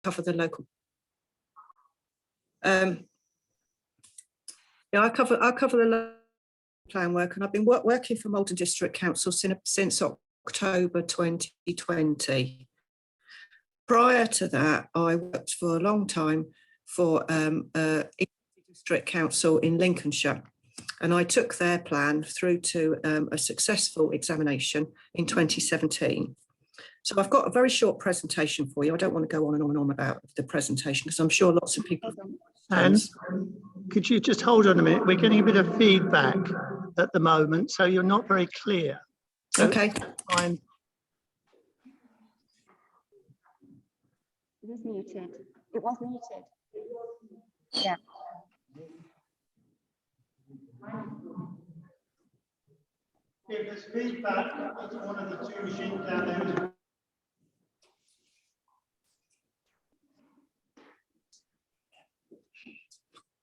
cover the local. Yeah, I cover the local plan work, and I've been working for Maldon District Council since October 2020. Prior to that, I worked for a long time for District Council in Lincolnshire, and I took their plan through to a successful examination in 2017. So I've got a very short presentation for you. I don't want to go on and on and on about the presentation because I'm sure lots of people. And could you just hold on a minute? We're getting a bit of feedback at the moment, so you're not very clear. So okay. It was muted. It was muted. Yeah. If there's feedback, it's one of the two machines down there.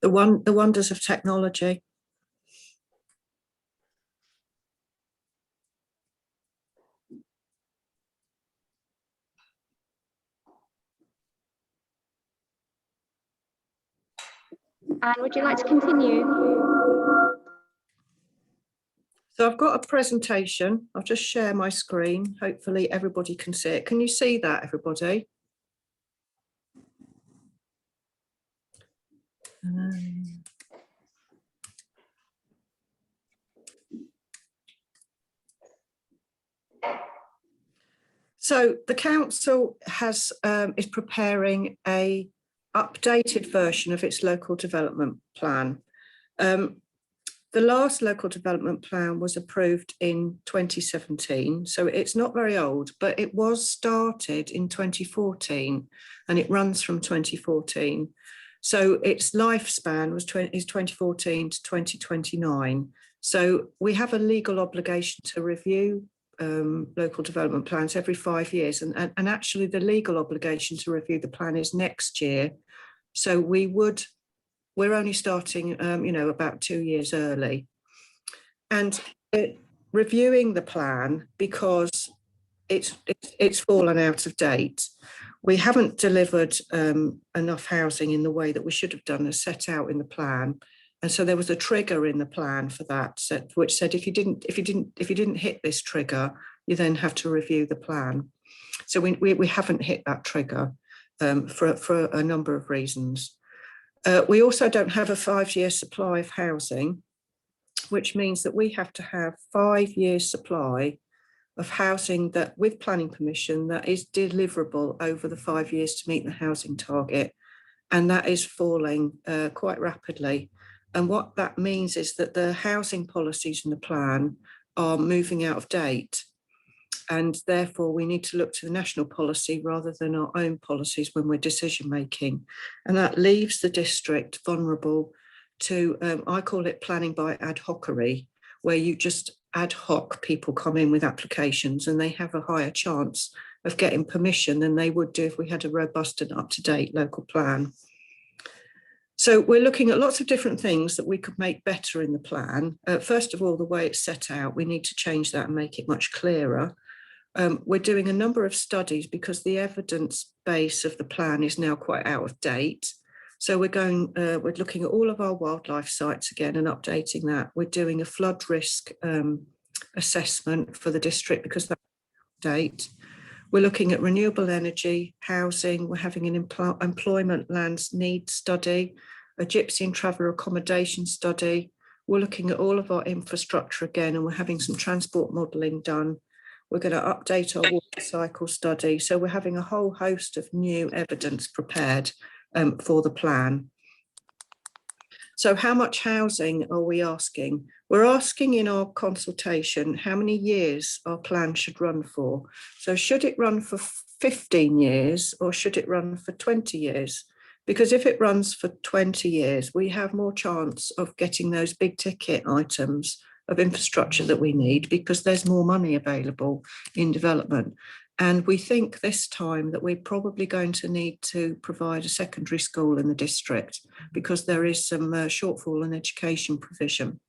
The wonders of technology. Anne, would you like to continue? So I've got a presentation. I'll just share my screen. Hopefully everybody can see it. Can you see that, everybody? So the council is preparing a updated version of its local development plan. The last local development plan was approved in 2017, so it's not very old, but it was started in 2014 and it runs from 2014. So its lifespan is 2014 to 2029. So we have a legal obligation to review local development plans every 5 years, and actually the legal obligation to review the plan is next year. So we're only starting, about 2 years early, and reviewing the plan because it's fallen out of date. We haven't delivered enough housing in the way that we should have done as set out in the plan, and so there was a trigger in the plan for that, which said if you didn't hit this trigger, you then have to review the plan. So we haven't hit that trigger for a number of reasons. We also don't have a 5-year supply of housing, which means that we have to have 5 years supply of housing that, with planning permission, that is deliverable over the 5 years to meet the housing target. And that is falling quite rapidly. And what that means is that the housing policies in the plan are moving out of date. And therefore we need to look to the national policy rather than our own policies when we're decision making. And that leaves the district vulnerable to, I call it planning by ad hocery, where you just ad hoc people come in with applications and they have a higher chance of getting permission than they would do if we had a robust and up-to-date local plan. So we're looking at lots of different things that we could make better in the plan. First of all, the way it's set out, we need to change that and make it much clearer. We're doing a number of studies because the evidence base of the plan is now quite out of date. So we're looking at all of our wildlife sites again and updating that. We're doing a flood risk assessment for the district because that's out of date. We're looking at renewable energy, housing. We're having an employment lands need study, a gypsy and traveller accommodation study. We're looking at all of our infrastructure again, and we're having some transport modelling done. We're going to update our water cycle study. So we're having a whole host of new evidence prepared for the plan. So how much housing are we asking? We're asking in our consultation how many years our plan should run for. So should it run for 15 years or should it run for 20 years? Because if it runs for 20 years, we have more chance of getting those big ticket items of infrastructure that we need because there's more money available in development. And we think this time that we're probably going to need to provide a secondary school in the district because there is some shortfall in education provision.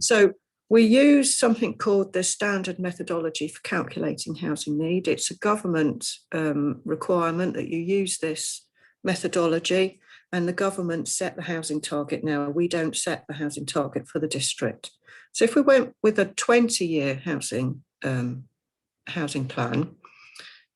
So We use something called the standard methodology for calculating housing need. It's a government requirement that you use this methodology, and the government set the housing target now. We don't set the housing target for the district. So if we went with a 20-year housing plan,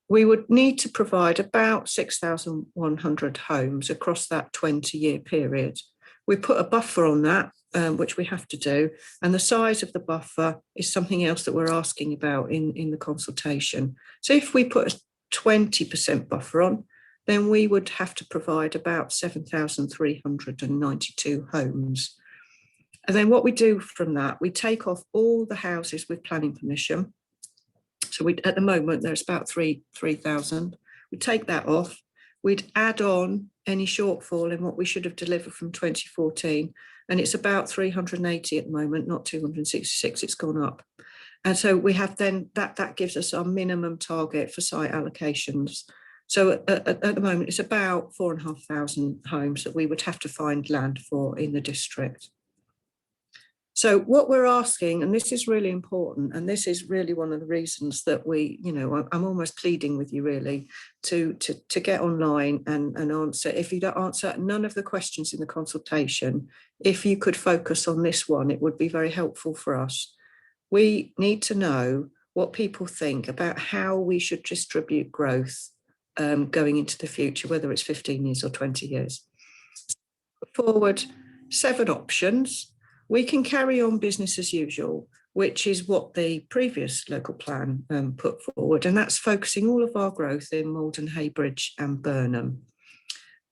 we would need to provide about 6,100 homes across that 20-year period. We put a buffer on that, which we have to do, and the size of the buffer is something else that we're asking about in the consultation. So if we put a 20% buffer on, then we would have to provide about 7,392 homes. And then what we do from that, we take off all the houses with planning permission. So at the moment, there's about 3,000. We take that off. We'd add on any shortfall in what we should have delivered from 2014. And it's about 380 at the moment, not 266, it's gone up. And so we have then, that gives us our minimum target for site allocations. So at the moment, it's about 4,500 homes that we would have to find land for in the district. So what we're asking, and this is really important, and this is really one of the reasons that we, I'm almost pleading with you really to get online and answer. If you don't answer none of the questions in the consultation, if you could focus on this one, it would be very helpful for us. We need to know what people think about how we should distribute growth going into the future, whether it's 15 years or 20 years. Forward 7 options. We can carry on business as usual, which is what the previous local plan put forward, and that's focusing all of our growth in Maldon, Heybridge and Burnham.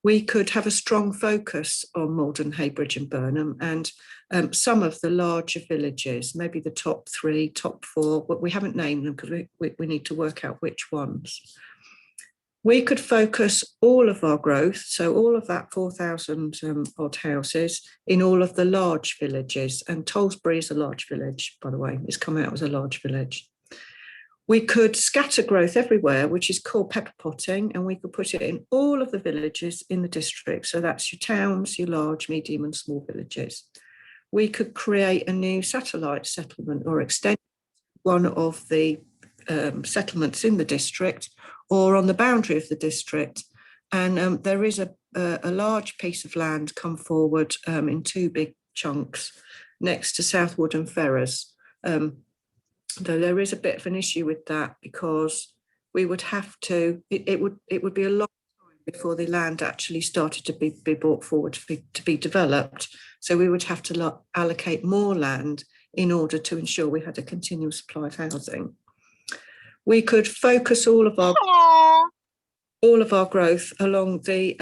We could have a strong focus on Maldon, Heybridge and Burnham and some of the larger villages, maybe the top 3, top 4, but we haven't named them because we need to work out which ones. We could focus all of our growth, so all of that 4,000 odd houses in all of the large villages, and Tollesbury is a large village, by the way, it's come out as a large village. We could scatter growth everywhere, which is called pepper potting, and we could put it in all of the villages in the district. So that's your towns, your large, medium and small villages. We could create a new satellite settlement or extend one of the settlements in the district or on the boundary of the district. And there is a large piece of land come forward in 2 big chunks next to Southwood and Ferrers. Though there is a bit of an issue with that because we would have to, it would be a long time before the land actually started to be brought forward to be developed. So we would have to allocate more land in order to ensure we had a continual supply of housing. We could focus all of our growth along the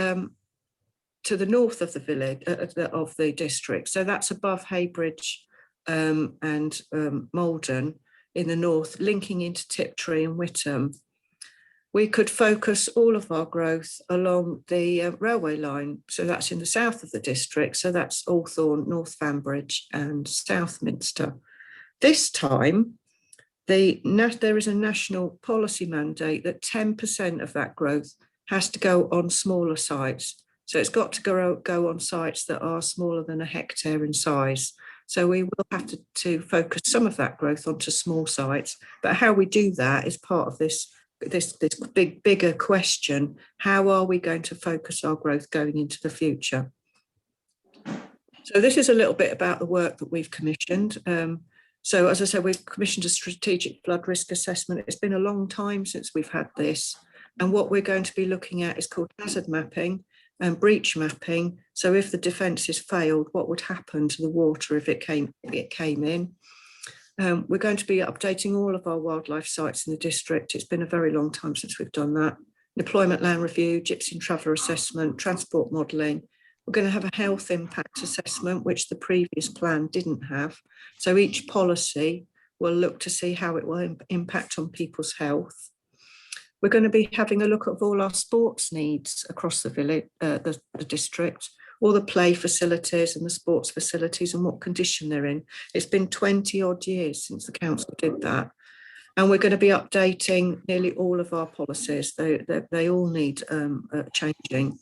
to the north of the village of the district. So that's above Heybridge and Maldon in the north, linking into Tiptree and Witham. We could focus all of our growth along the railway line. So that's in the south of the district. So that's Althorn, North Vanbridge and Southminster. This time, there is a national policy mandate that 10% of that growth has to go on smaller sites. So it's got to go on sites that are smaller than a hectare in size. So we will have to focus some of that growth onto small sites. But how we do that is part of this bigger question. How are we going to focus our growth going into the future? So this is a little bit about the work that we've commissioned. So as I said, we've commissioned a strategic flood risk assessment. It's been a long time since we've had this. And what we're going to be looking at is called hazard mapping and breach mapping. So if the defences failed, what would happen to the water if it came in? We're going to be updating all of our wildlife sites in the district. It's been a very long time since we've done that. Deployment land review, gypsy and traveller assessment, transport modelling. We're going to have a health impact assessment, which the previous plan didn't have. So each policy will look to see how it will impact on people's health. We're going to be having a look at all our sports needs across the village, the district, all the play facilities and the sports facilities and what condition they're in. It's been 20 odd years since the council did that. And we're going to be updating nearly all of our policies. They all need changing.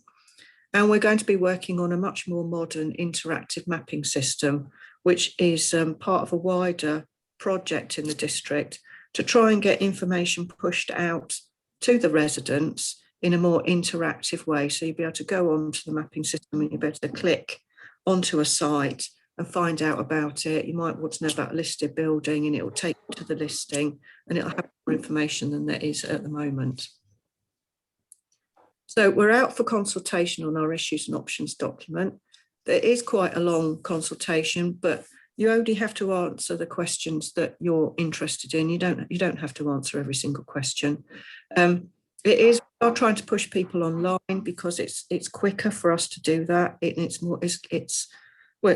And we're going to be working on a much more modern interactive mapping system, which is part of a wider project in the district to try and get information pushed out to the residents in a more interactive way. So you'll be able to go onto the mapping system and you'll be able to click onto a site and find out about it. You might want to know about a listed building and it will take you to the listing and it'll have more information than there is at the moment. So we're out for consultation on our issues and options document. There is quite a long consultation, but you only have to answer the questions that you're interested in. You don't have to answer every single question. We are trying to push people online because it's quicker for us to do that. It's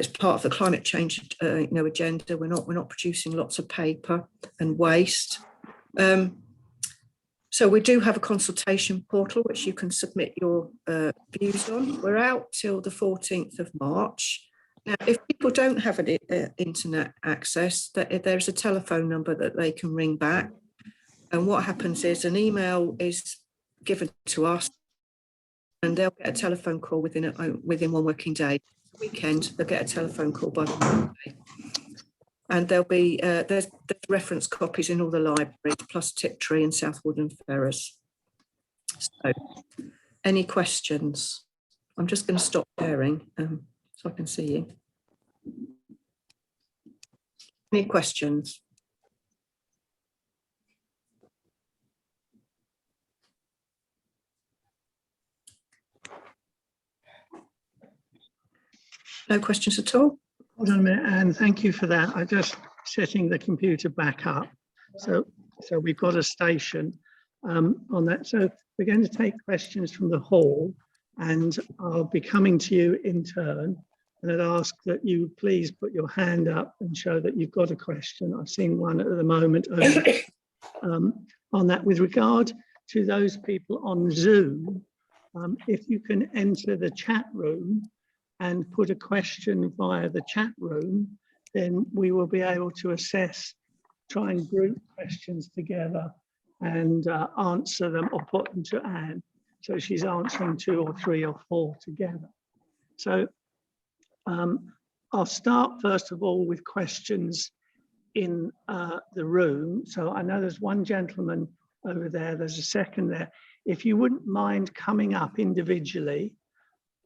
part of the climate change agenda. We're not producing lots of paper and waste. So we do have a consultation portal which you can submit your views on. We're out till the 14th of March. Now, if people don't have an internet access, there's a telephone number that they can ring back. And what happens is an email is given to us and they'll get a telephone call within 1 working day. Weekend, they'll get a telephone call by Monday. And there'll be, there's reference copies in all the libraries, plus Tiptree and Southwood and Ferrers. So, any questions? I'm just going to stop sharing so I can see you. Any questions? No questions at all? Hold on a minute, Anne, thank you for that. I'm just setting the computer back up. So we've got a station on that. So we're going to take questions from the hall and I'll be coming to you in turn. And I'd ask that you please put your hand up and show that you've got a question. I've seen one at the moment on that. With regard to those people on Zoom, if you can enter the chat room and put a question via the chat room, then we will be able to assess, try and group questions together and answer them or put them to Anne. So she's answering 2 or 3 or 4 together. So I'll start first of all with questions in the room. So I know there's one gentleman over there, there's a second there. If you wouldn't mind coming up individually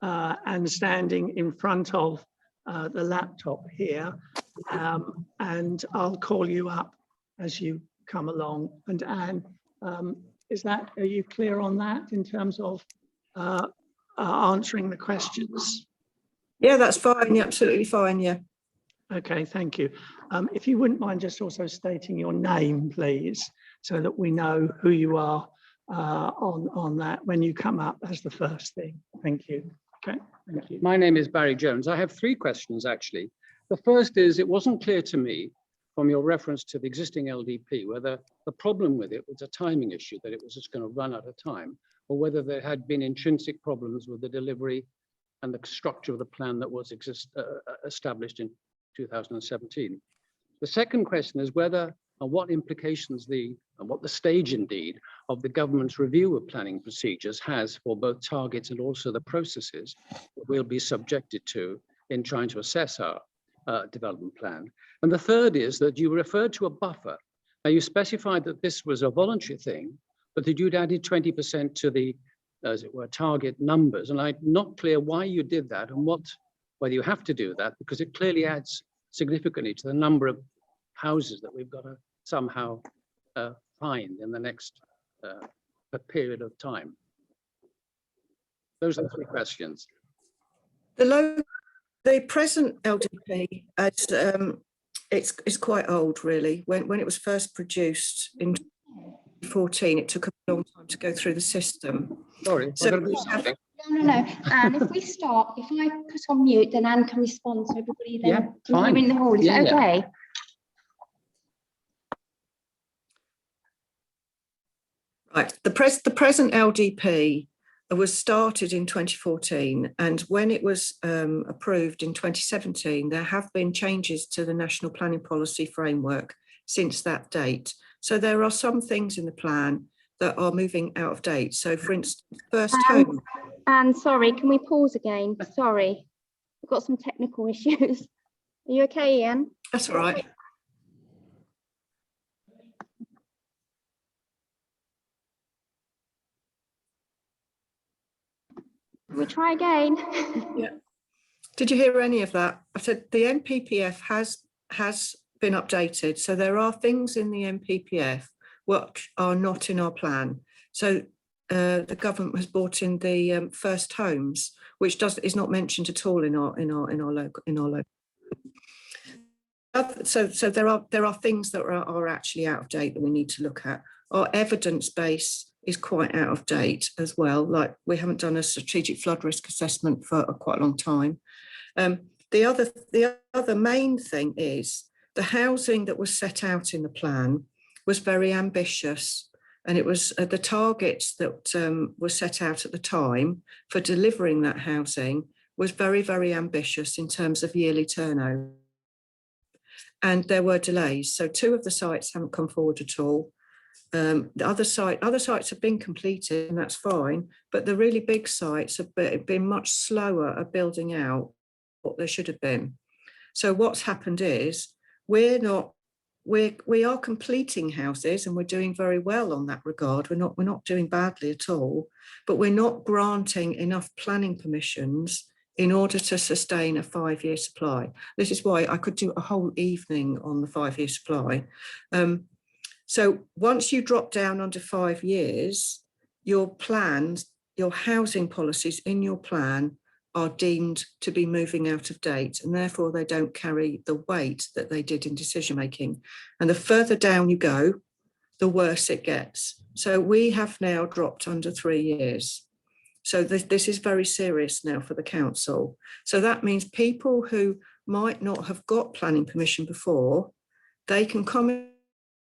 and standing in front of the laptop here, and I'll call you up as you come along. And Anne, are you clear on that in terms of answering the questions? Yeah, that's fine. Yeah, absolutely fine. Yeah. Okay, thank you. If you wouldn't mind just also stating your name, please, so that we know who you are on that when you come up as the first thing. Thank you. Okay, thank you. My name is Barry Jones. I have 3 questions, actually. The first is, it wasn't clear to me from your reference to the existing LDP, whether the problem with it was a timing issue, that it was just going to run out of time, or whether there had been intrinsic problems with the delivery and the structure of the plan that was established in 2017. The second question is whether and what implications and what the stage indeed of the government's review of planning procedures has for both targets and also the processes that we'll be subjected to in trying to assess our development plan. And the third is that you referred to a buffer. Now you specified that this was a voluntary thing, but that you'd added 20% to the, as it were, target numbers. And I'm not clear why you did that and whether you have to do that, because it clearly adds significantly to the number of houses that we've got to somehow find in the next period of time. Those are the 3 questions. The present LDP, it's quite old, really. When it was first produced in 2014, it took a long time to go through the system. Sorry, So No. And if we start, if I put on mute, then Anne can respond so everybody then can hear in the hall. Is that okay? Yeah. Right. The present LDP was started in 2014, and when it was approved in 2017, there have been changes to the National Planning Policy Framework since that date. So there are some things in the plan that are moving out of date. So for instance, first home. And sorry, can we pause again? Sorry, we've got some technical issues. Are you okay, Ian? That's all right. We try again. Yeah. Did you hear any of that? I said the NPPF has been updated. So there are things in the NPPF which are not in our plan. So the government has brought in the first homes, which is not mentioned at all in our local. So there are things that are actually out of date that we need to look at. Our evidence base is quite out of date as well. Like, we haven't done a strategic flood risk assessment for quite a long time. The other main thing is the housing that was set out in the plan was very ambitious, and it was the targets that were set out at the time for delivering that housing was very, very ambitious in terms of yearly turnover. And there were delays. So 2 of the sites haven't come forward at all. The other sites have been completed, and that's fine. But the really big sites have been much slower at building out what they should have been. So what's happened is we are completing houses, and we're doing very well on that regard. We're not doing badly at all, but we're not granting enough planning permissions in order to sustain a 5-year supply. This is why I could do a whole evening on the 5-year supply. So once you drop down under 5 years, your plans, your housing policies in your plan are deemed to be moving out of date, and therefore they don't carry the weight that they did in decision making. And the further down you go, the worse it gets. So we have now dropped under 3 years. So this is very serious now for the council. So that means people who might not have got planning permission before, they can come in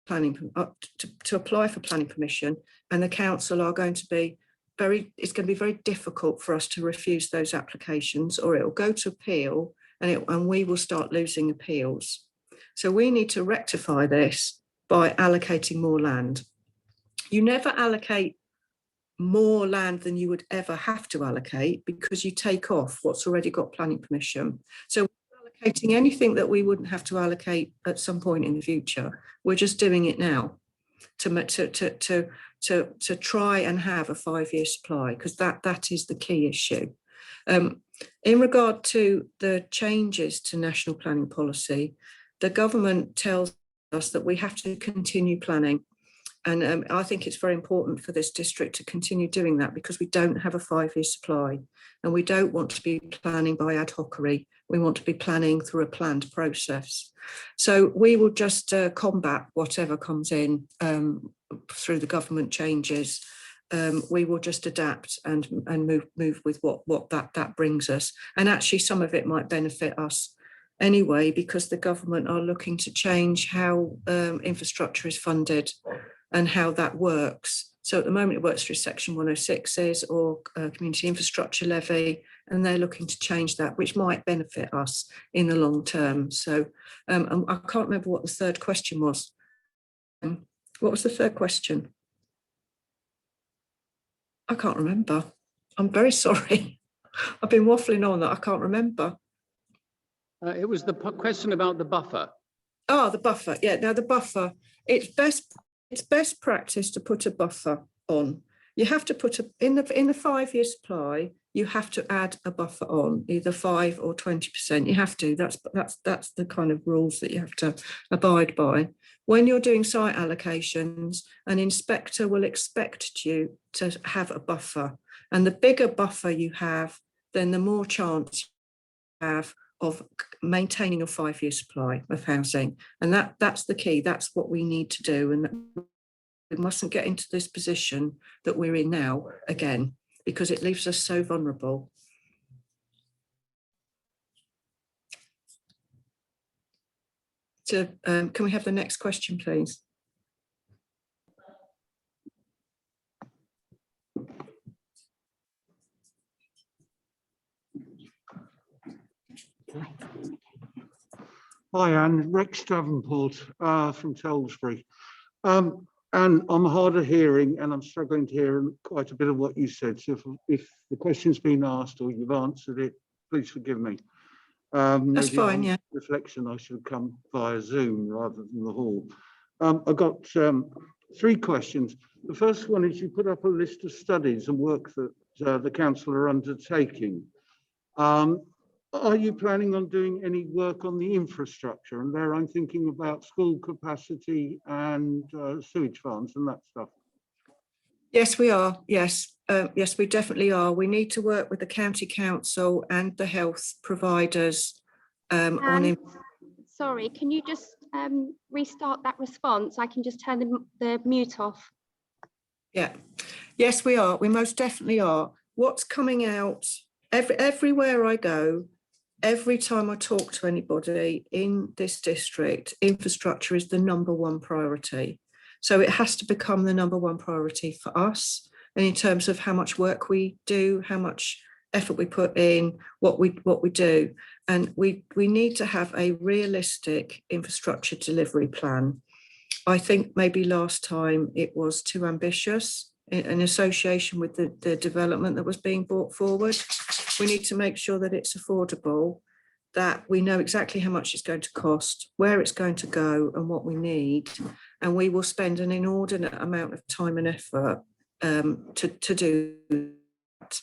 to apply for planning permission, and the council are going to be it's going to be very difficult for us to refuse those applications, or it will go to appeal, and we will start losing appeals. So we need to rectify this by allocating more land. You never allocate more land than you would ever have to allocate, because you take off what's already got planning permission. So allocating anything that we wouldn't have to allocate at some point in the future, we're just doing it now to try and have a 5-year supply, because that is the key issue. In regard to the changes to national planning policy, the government tells us that we have to continue planning. And I think it's very important for this district to continue doing that, because we don't have a 5-year supply, and we don't want to be planning by ad hocery. We want to be planning through a planned process. So we will just combat whatever comes in through the government changes. We will just adapt and move with what that brings us. And actually some of it might benefit us anyway, because the government are looking to change how infrastructure is funded and how that works. So at the moment it works through Section 106s or Community Infrastructure Levy, and they're looking to change that, which might benefit us in the long term. So I can't remember what the third question was. What was the third question? I can't remember. I'm very sorry. I've been waffling on that I can't remember. It was the question about the buffer. Oh, the buffer. Yeah, now the buffer, it's best practice to put a buffer on. You have to put in the 5-year supply, you have to add a buffer on, either 5 or 20%. You have to. That's the kind of rules that you have to abide by. When you're doing site allocations, an inspector will expect you to have a buffer, and the bigger buffer you have, then the more chance you have of maintaining a 5-year supply of housing. And that's the key. That's what we need to do. And we mustn't get into this position that we're in now again, because it leaves us so vulnerable. So can we have the next question, please? Hi, Anne. Rex Davenport from Tollesbury. And I'm hard of hearing, and I'm struggling to hear quite a bit of what you said. So if the question's been asked or you've answered it, please forgive me. That's Maybe fine, on yeah. reflection, I should have come via Zoom rather than the hall. I've got 3 questions. The first one is you put up a list of studies and work that the council are undertaking. Are you planning on doing any work on the infrastructure? And there I'm thinking about school capacity and sewage farms and that stuff. Yes, we are. Yes, yes, we definitely are. We need to work with the county council and the health providers on. Sorry, can you just restart that response? I can just turn the mute off. Yeah, yes, we are. We most definitely are. What's coming out everywhere I go, every time I talk to anybody in this district, infrastructure is the #1 priority. So it has to become the #1 priority for us. And in terms of how much work we do, how much effort we put in, what we do. And we need to have a realistic infrastructure delivery plan. I think maybe last time it was too ambitious in association with the development that was being brought forward. We need to make sure that it's affordable, that we know exactly how much it's going to cost, where it's going to go and what we need. And we will spend an inordinate amount of time and effort to do that.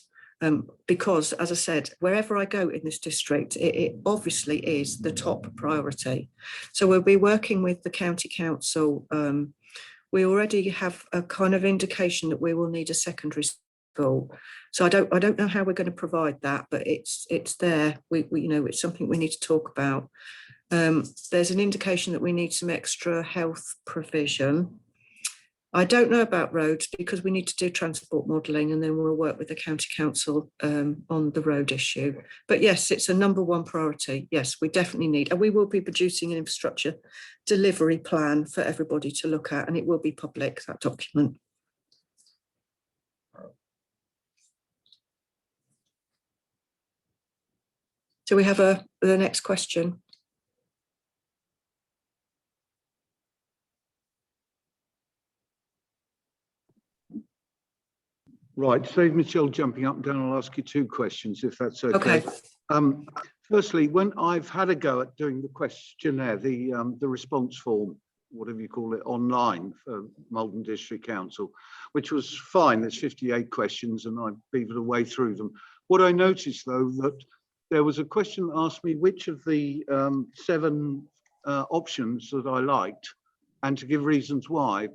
Because, as I said, wherever I go in this district, it obviously is the top priority. So we'll be working with the county council. We already have a kind of indication that we will need a secondary school. So I don't know how we're going to provide that, but it's there. We you know, it's something we need to talk about. There's an indication that we need some extra health provision. I don't know about roads because we need to do transport modelling and then we'll work with the county council on the road issue. But yes, it's a #1 priority. Yes, we definitely need, and we will be producing an infrastructure delivery plan for everybody to look at, and it will be public, that document. So we have the next question. Right, save Michelle jumping up and down. I'll ask you 2 questions, if that's okay. Firstly, when I've had a go at doing the questionnaire, the response form, whatever you call it, online for Maldon District Council, which was fine. There's 58 questions and I beavered away through them. What I noticed, though, that there was a question that asked me which of the 7 options that I liked and to give reasons why.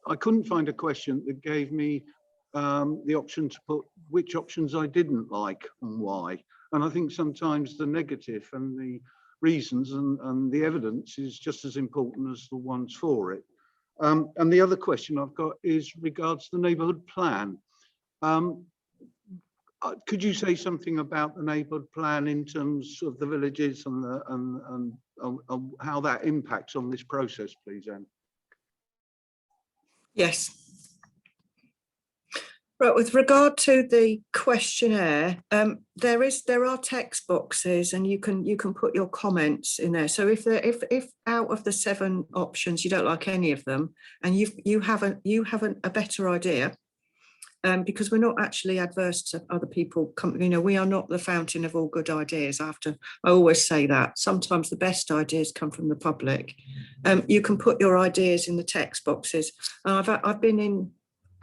I couldn't find a question that gave me the option to put which options I didn't like and why. And I think sometimes the negative and the reasons and the evidence is just as important as the ones for it. And the other question I've got is regards to the neighbourhood plan. Could you say something about the neighbourhood plan in terms of the villages and how that impacts on this process, please, Anne? Yes. Right, with regard to the questionnaire, there are text boxes and you can put your comments in there. So if out of the 7 options you don't like any of them and you have a better idea, because we're not actually adverse to other people, you know, we are not the fountain of all good ideas. I always say that. Sometimes the best ideas come from the public. You can put your ideas in the text boxes. I've been in,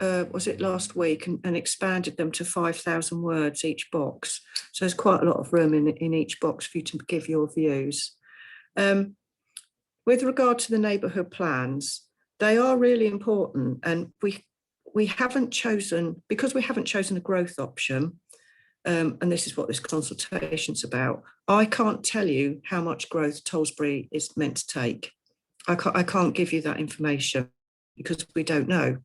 was it last week, and expanded them to 5,000 words each box. So there's quite a lot of room in each box for you to give your views. With regard to the neighbourhood plans, they are really important, and we haven't chosen, because we haven't chosen a growth option, and this is what this consultation's about. I can't tell you how much growth Tollesbury is meant to take. I can't give you that information because we don't know.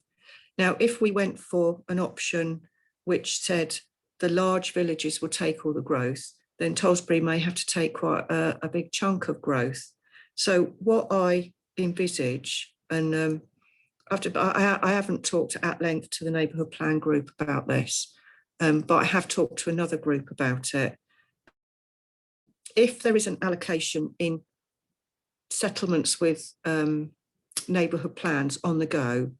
Now, if we went for an option which said the large villages will take all the growth, then Tollesbury may have to take quite a big chunk of growth. So what I envisage, and I haven't talked at length to the neighbourhood plan group about this, but I have talked to another group about it. If there is an allocation in settlements with neighbourhood plans on the go,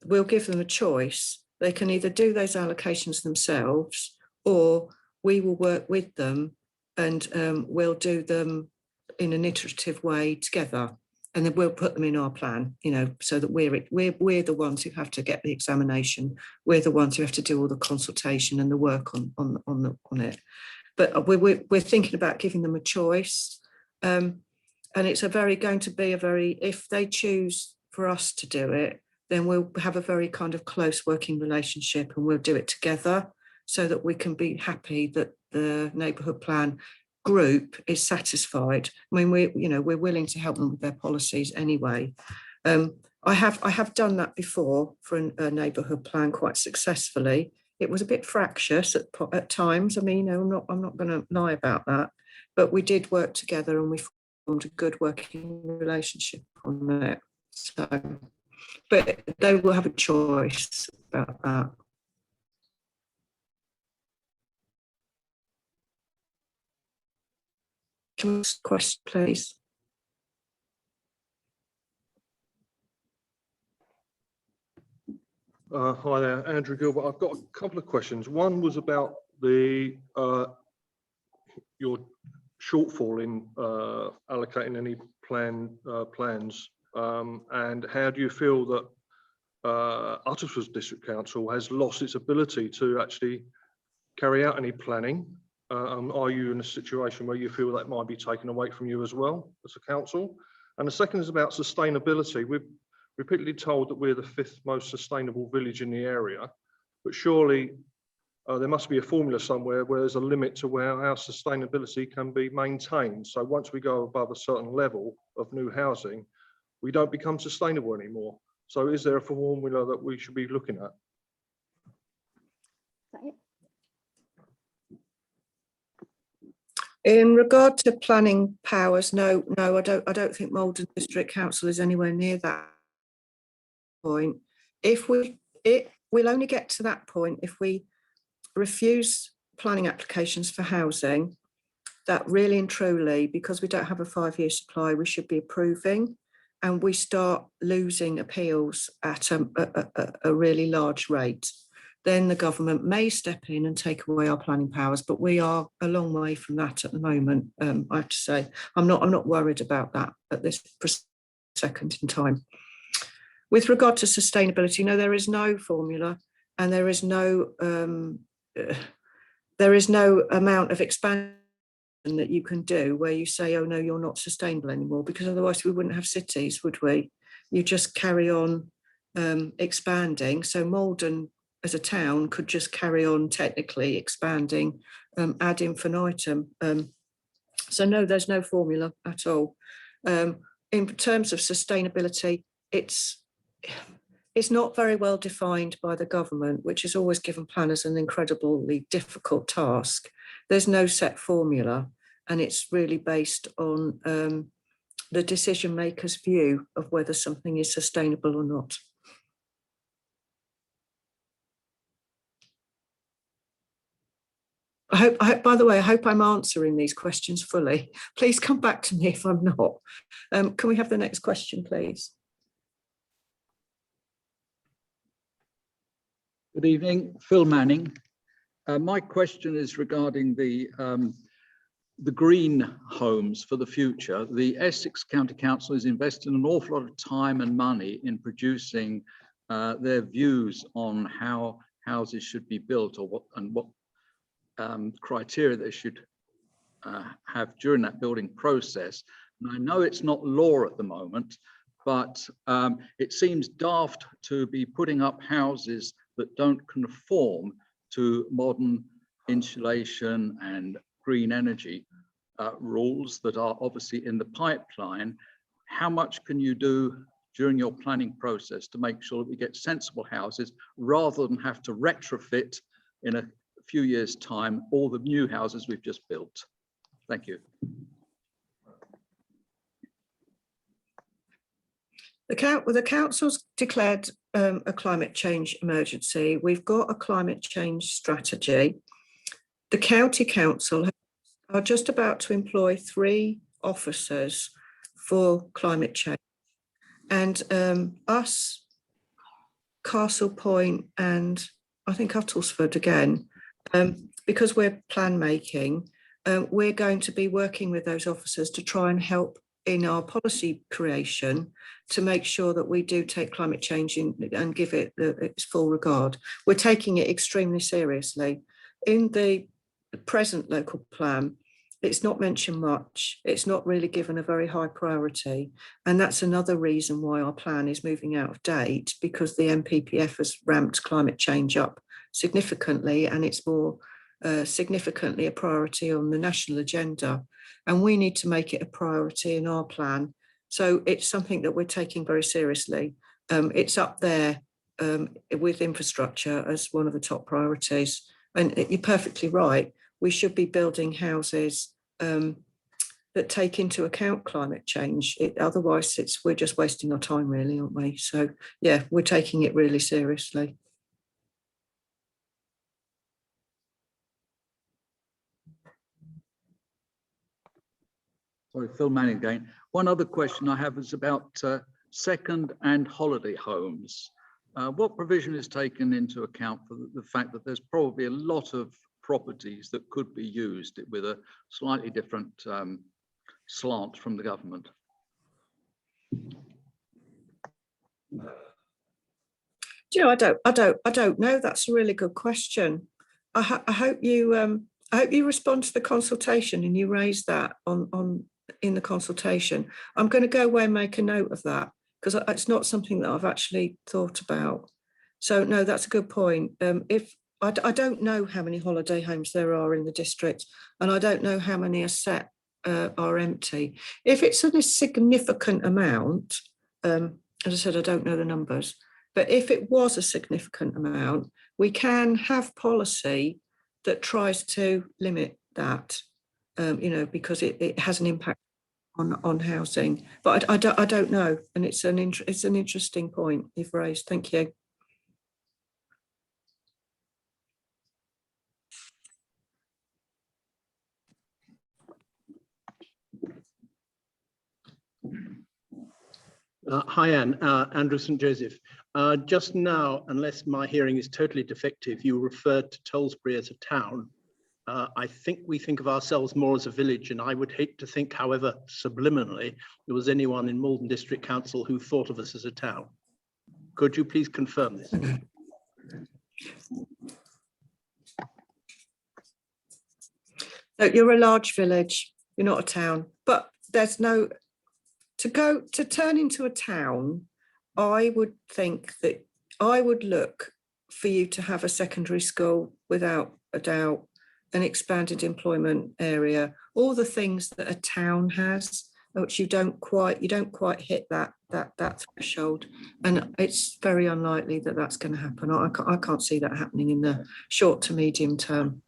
we'll give them a choice. They can either do those allocations themselves, or we will work with them and we'll do them in an iterative way together, and then we'll put them in our plan, you know, so that we're the ones who have to get the examination, we're the ones who have to do all the consultation and the work on it. But we're thinking about giving them a choice, and it's going to be a very, if they choose for us to do it, then we'll have a very kind of close working relationship, and we'll do it together so that we can be happy that the neighbourhood plan group is satisfied. I mean, we're willing to help them with their policies anyway. I have done that before for a neighbourhood plan quite successfully. It was a bit fractious at times. I mean, I'm not going to lie about that, but we did work together and we formed a good working relationship on it. So, but they will have a choice about that. Question, please. Hi there, Andrew Gilbert. I've got a couple of questions. One was about the your shortfall in allocating any plans, and how do you feel that Uttersford District Council has lost its ability to actually carry out any planning? Are you in a situation where you feel that might be taken away from you as well as a council? And the second is about sustainability. We've repeatedly told that we're the 5th most sustainable village in the area, but surely there must be a formula somewhere where there's a limit to where our sustainability can be maintained. So once we go above a certain level of new housing, we don't become sustainable anymore. So is there a formula that we should be looking at? In regard to planning powers, no, I don't think Maldon District Council is anywhere near that point. We'll only get to that point if we refuse planning applications for housing that really and truly, because we don't have a 5-year supply, we should be approving, and we start losing appeals at a really large rate. Then the government may step in and take away our planning powers, but we are a long way from that at the moment. I have to say, I'm not worried about that at this second in time. With regard to sustainability, no, there is no formula, and there is no amount of expansion that you can do where you say, oh no, you're not sustainable anymore, because otherwise we wouldn't have cities, would we? You just carry on expanding. So Maldon as a town could just carry on technically expanding ad infinitum. So no, there's no formula at all. In terms of sustainability, it's not very well defined by the government, which has always given planners an incredibly difficult task. There's no set formula, and it's really based on the decision maker's view of whether something is sustainable or not. By the way, I hope I'm answering these questions fully. Please come back to me if I'm not. Can we have the next question, please? Good evening, Phil Manning. My question is regarding the green homes for the future. The Essex County Council is investing an awful lot of time and money in producing their views on how houses should be built, or what criteria they should have during that building process. And I know it's not law at the moment, but it seems daft to be putting up houses that don't conform to modern insulation and green energy rules that are obviously in the pipeline. How much can you do during your planning process to make sure that we get sensible houses rather than have to retrofit in a few years' time all the new houses we've just built? Thank you. The council's declared a climate change emergency. We've got a climate change strategy. The county council are just about to employ 3 officers for climate change, and us, Castle Point, and I think Uttlesford again, because we're plan making, we're going to be working with those officers to try and help in our policy creation to make sure that we do take climate change in and give it its full regard. We're taking it extremely seriously. In the present local plan, it's not mentioned much. It's not really given a very high priority. And that's another reason why our plan is moving out of date, because the NPPF has ramped climate change up significantly, and it's more significantly a priority on the national agenda. And we need to make it a priority in our plan. So it's something that we're taking very seriously. It's up there with infrastructure as one of the top priorities. And you're perfectly right. We should be building houses that take into account climate change. Otherwise, we're just wasting our time, really, aren't we? So, yeah, we're taking it really seriously. Sorry, Phil Manning again. One other question I have is about second and holiday homes. What provision is taken into account for the fact that there's probably a lot of properties that could be used with a slightly different slant from the government? Do you know, I don't know. That's a really good question. I hope you respond to the consultation and you raise that in the consultation. I'm going to go away and make a note of that, because it's not something that I've actually thought about. So no, that's a good point. If I don't know how many holiday homes there are in the district, and I don't know how many are empty. If it's a significant amount, as I said, I don't know the numbers, but if it was a significant amount, we can have policy that tries to limit that, because it has an impact on housing. But I don't know, and it's an interesting point you've raised. Thank you. Hi, Anne. Andrew St. Joseph. Just now, unless my hearing is totally defective, you referred to Tollesbury as a town. I think we think of ourselves more as a village, and I would hate to think, however, subliminally, there was anyone in Maldon District Council who thought of us as a town. Could you please confirm this? No, you're a large village. You're not a town, but there's no to turn into a town. I would think that I would look for you to have a secondary school, without a doubt, an expanded employment area, all the things that a town has, which you don't quite hit that threshold, and it's very unlikely that that's going to happen. I can't see that happening in the short to medium term.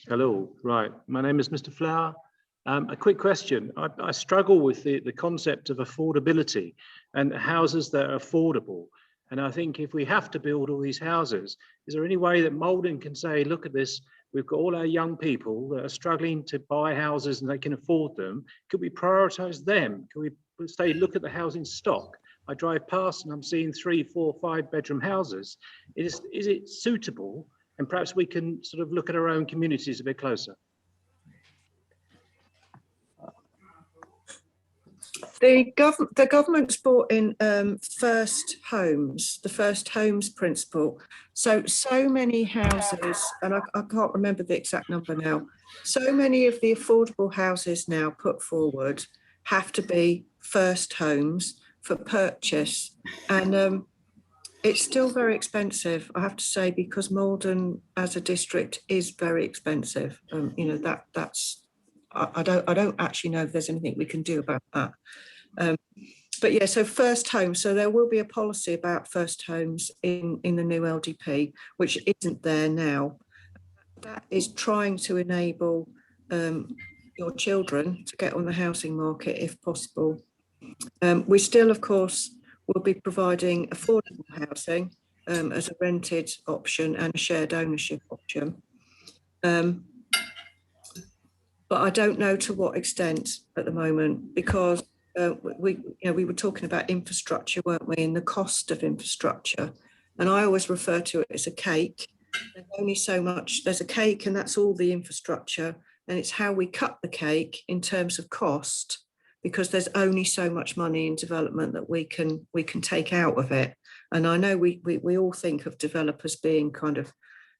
Hello, right. My name is Mr. Flower. A quick question. I struggle with the concept of affordability and houses that are affordable. And I think if we have to build all these houses, is there any way that Maldon can say, look at this, we've got all our young people that are struggling to buy houses and they can afford them. Could we prioritize them? Can we say, look at the housing stock? I drive past and I'm seeing 3, 4, 5 bedroom houses. Is it suitable? And perhaps we can sort of look at our own communities a bit closer. The government's brought in first homes, the first homes principle. So many houses, and I can't remember the exact number now, so many of the affordable houses now put forward have to be first homes for purchase. And it's still very expensive, I have to say, because Maldon as a district is very expensive. That's I don't actually know if there's anything we can do about that. But yeah, so first homes. So there will be a policy about first homes in the new LDP, which isn't there now. That is trying to enable your children to get on the housing market if possible. We still, of course, will be providing affordable housing, as a rented option and a shared ownership option. But I don't know to what extent at the moment, because we were talking about infrastructure, weren't we, and the cost of infrastructure. And I always refer to it as a cake. There's only so much, there's a cake and that's all the infrastructure. And it's how we cut the cake in terms of cost, because there's only so much money in development that we can take out of it. And I know we all think of developers being kind of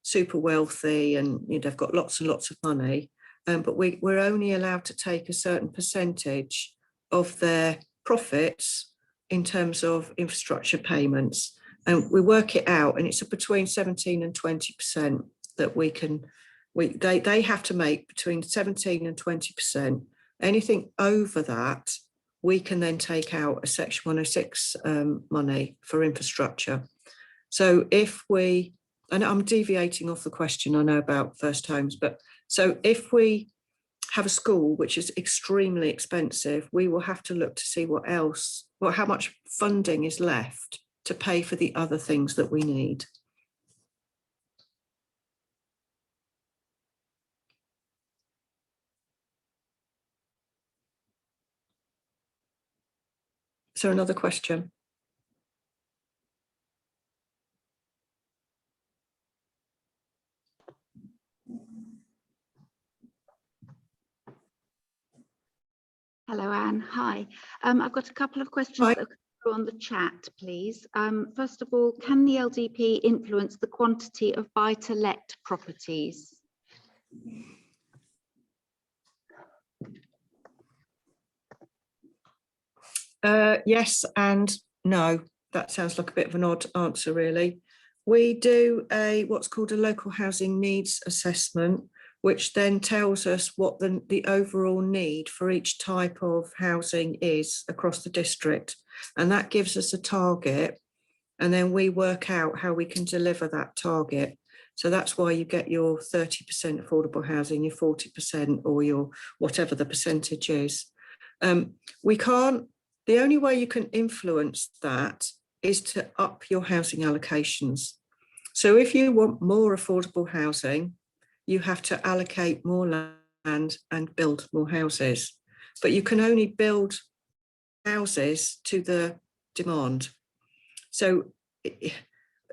super wealthy and they've got lots and lots of money. But we're only allowed to take a certain percentage of their profits in terms of infrastructure payments. And we work it out, and it's between 17 and 20% that they have to make between 17 and 20%. Anything over that, we can then take out a Section 106 money for infrastructure. So if we, and I'm deviating off the question, I know about first homes, but so if we have a school which is extremely expensive, we will have to look to see how much funding is left to pay for the other things that we need. Is there another question? Hello, Anne. Hi. I've got a couple of questions that are on the chat, please. First of all, can the LDP influence the quantity of buy-to-let properties? Yes and no. That sounds like a bit of an odd answer, really. We do what's called a local housing needs assessment, which then tells us what the overall need for each type of housing is across the district. And that gives us a target. And then we work out how we can deliver that target. So that's why you get your 30% affordable housing, your 40%, or your whatever the percentage is. The only way you can influence that is to up your housing allocations. So if you want more affordable housing, you have to allocate more land and build more houses. But you can only build houses to the demand. So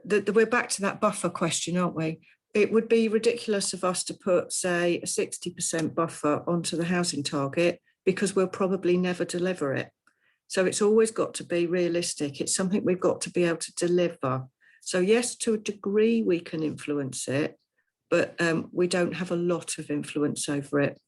we're back to that buffer question, aren't we? It would be ridiculous of us to put, say, a 60% buffer onto the housing target, because we'll probably never deliver it. So it's always got to be realistic. It's something we've got to be able to deliver. So yes, to a degree we can influence it, but we don't have a lot of influence over it.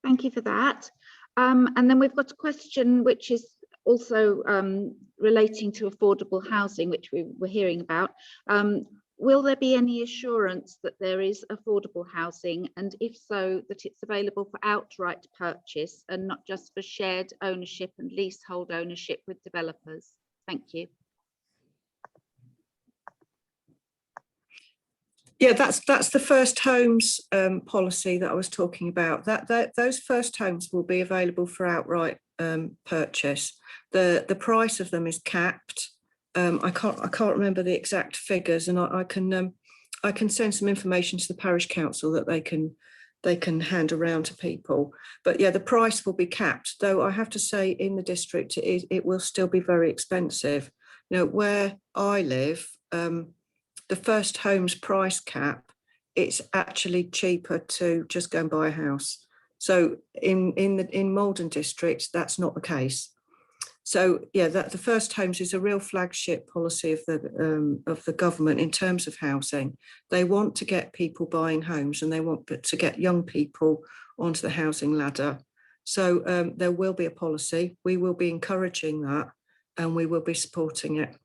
Thank you for that. And then we've got a question which is also relating to affordable housing, which we were hearing about. Will there be any assurance that there is affordable housing, and if so, that it's available for outright purchase and not just for shared ownership and leasehold ownership with developers? Thank you. Yeah, that's the first homes policy that I was talking about. Those first homes will be available for outright purchase. The price of them is capped. I can't remember the exact figures, and I can send some information to the parish council that they can hand around to people. But yeah, the price will be capped, though I have to say in the district it will still be very expensive. Where I live, the first homes price cap, it's actually cheaper to just go and buy a house. So in Maldon district, that's not the case. So yeah, the first homes is a real flagship policy of the government in terms of housing. They want to get people buying homes, and they want to get young people onto the housing ladder. So there will be a policy. We will be encouraging that, and we will be supporting it.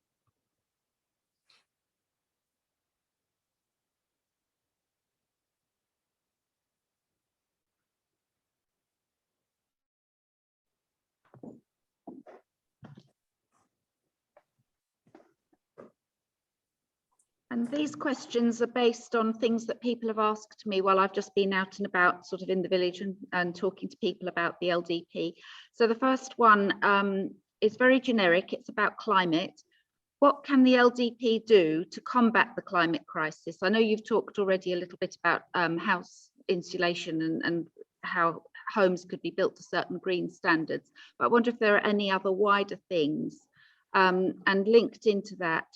And these questions are based on things that people have asked me while I've just been out and about sort of in the village and talking to people about the LDP. So the first one is very generic. It's about climate. What can the LDP do to combat the climate crisis? I know you've talked already a little bit about house insulation and how homes could be built to certain green standards, but I wonder if there are any other wider things. And linked into that,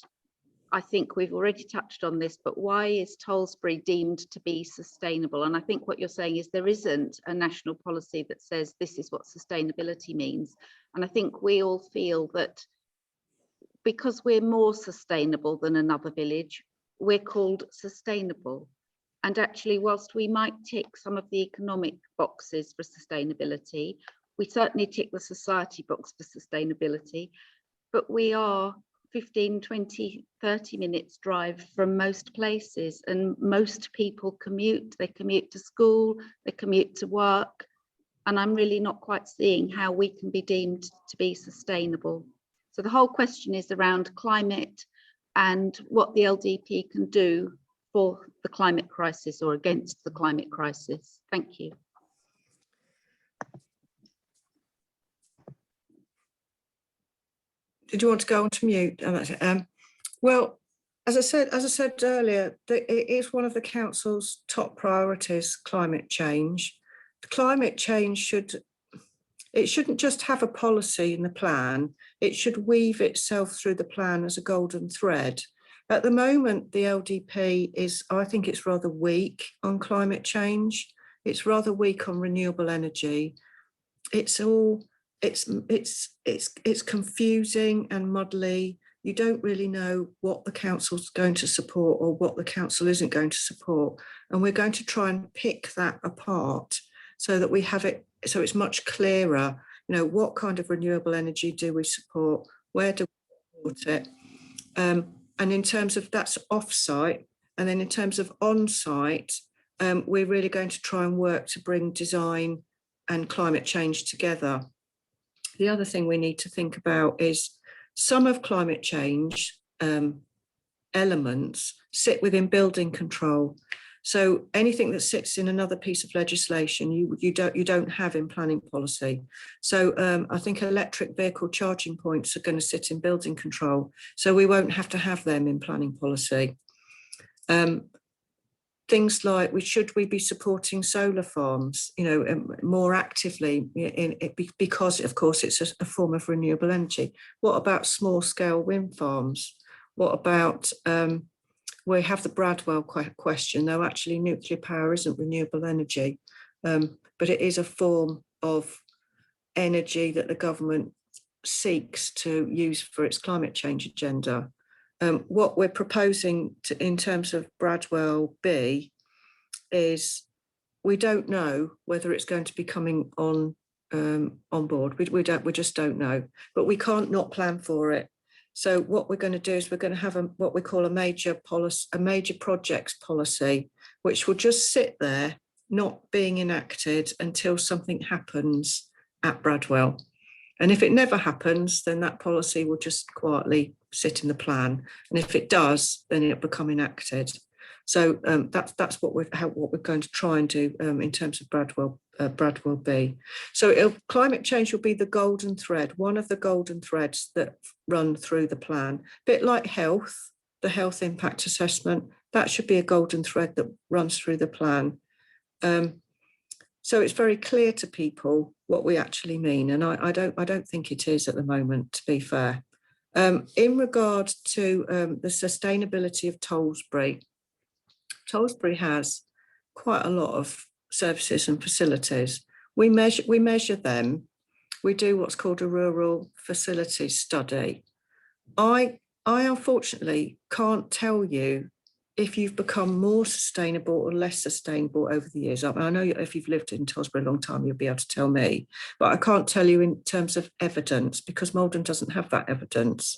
I think we've already touched on this, but why is Tollesbury deemed to be sustainable? And I think what you're saying is there isn't a national policy that says this is what sustainability means. And I think we all feel that because we're more sustainable than another village, we're called sustainable. And actually, whilst we might tick some of the economic boxes for sustainability, we certainly tick the society box for sustainability, but we are 15, 20, 30 minutes drive from most places, and most people commute. They commute to school, they commute to work, and I'm really not quite seeing how we can be deemed to be sustainable. So the whole question is around climate and what the LDP can do for the climate crisis or against the climate crisis. Thank you. Did you want to go on to mute? Well, as I said earlier, it is one of the council's top priorities, climate change. Climate change shouldn't just have a policy in the plan, it should weave itself through the plan as a golden thread. At the moment, the LDP I think it's rather weak on climate change. It's rather weak on renewable energy. It's confusing and muddly. You don't really know what the council's going to support or what the council isn't going to support. And we're going to try and pick that apart so that we have it, so it's much clearer, you know, what kind of renewable energy do we support? Where do we support it? And in terms of that's off-site, and then in terms of on-site, we're really going to try and work to bring design and climate change together. The other thing we need to think about is some of climate change elements sit within building control. So anything that sits in another piece of legislation, you don't have in planning policy. So I think electric vehicle charging points are going to sit in building control. So we won't have to have them in planning policy. Things like should we be supporting solar farms, you know, more actively because of course it's a form of renewable energy. What about small scale wind farms? What about we have the Bradwell question, though actually nuclear power isn't renewable energy, but it is a form of energy that the government seeks to use for its climate change agenda. What we're proposing in terms of Bradwell B is we don't know whether it's going to be coming on board. We just don't know, but we can't not plan for it. So what we're going to do is we're going to have what we call a major projects policy, which will just sit there, not being enacted until something happens at Bradwell. And if it never happens, then that policy will just quietly sit in the plan. And if it does, then it'll become enacted. So that's what we're going to try and do in terms of Bradwell B. So climate change will be the golden thread, one of the golden threads that run through the plan. A bit like health, the health impact assessment, that should be a golden thread that runs through the plan. So it's very clear to people what we actually mean, and I don't think it is at the moment, to be fair. In regard to the sustainability of Tollesbury, Tollesbury has quite a lot of services and facilities. We measure them. We do what's called a rural facilities study. I unfortunately can't tell you if you've become more sustainable or less sustainable over the years. I know if you've lived in Tollesbury a long time, you'll be able to tell me, but I can't tell you in terms of evidence because Maldon doesn't have that evidence.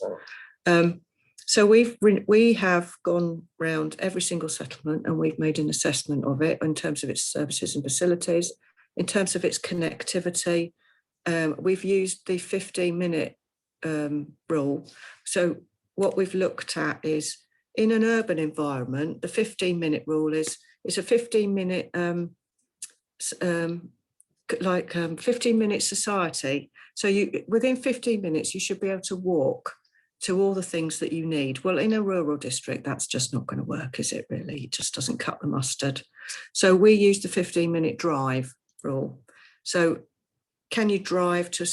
So we have gone round every single settlement and we've made an assessment of it in terms of its services and facilities, in terms of its connectivity. We've used the 15-minute rule. So what we've looked at is in an urban environment, the 15-minute rule is a 15-minute 15-minute society. So within 15 minutes, you should be able to walk to all the things that you need. Well, in a rural district, that's just not going to work, is it really? It just doesn't cut the mustard. So we use the 15-minute drive rule. So can you drive to,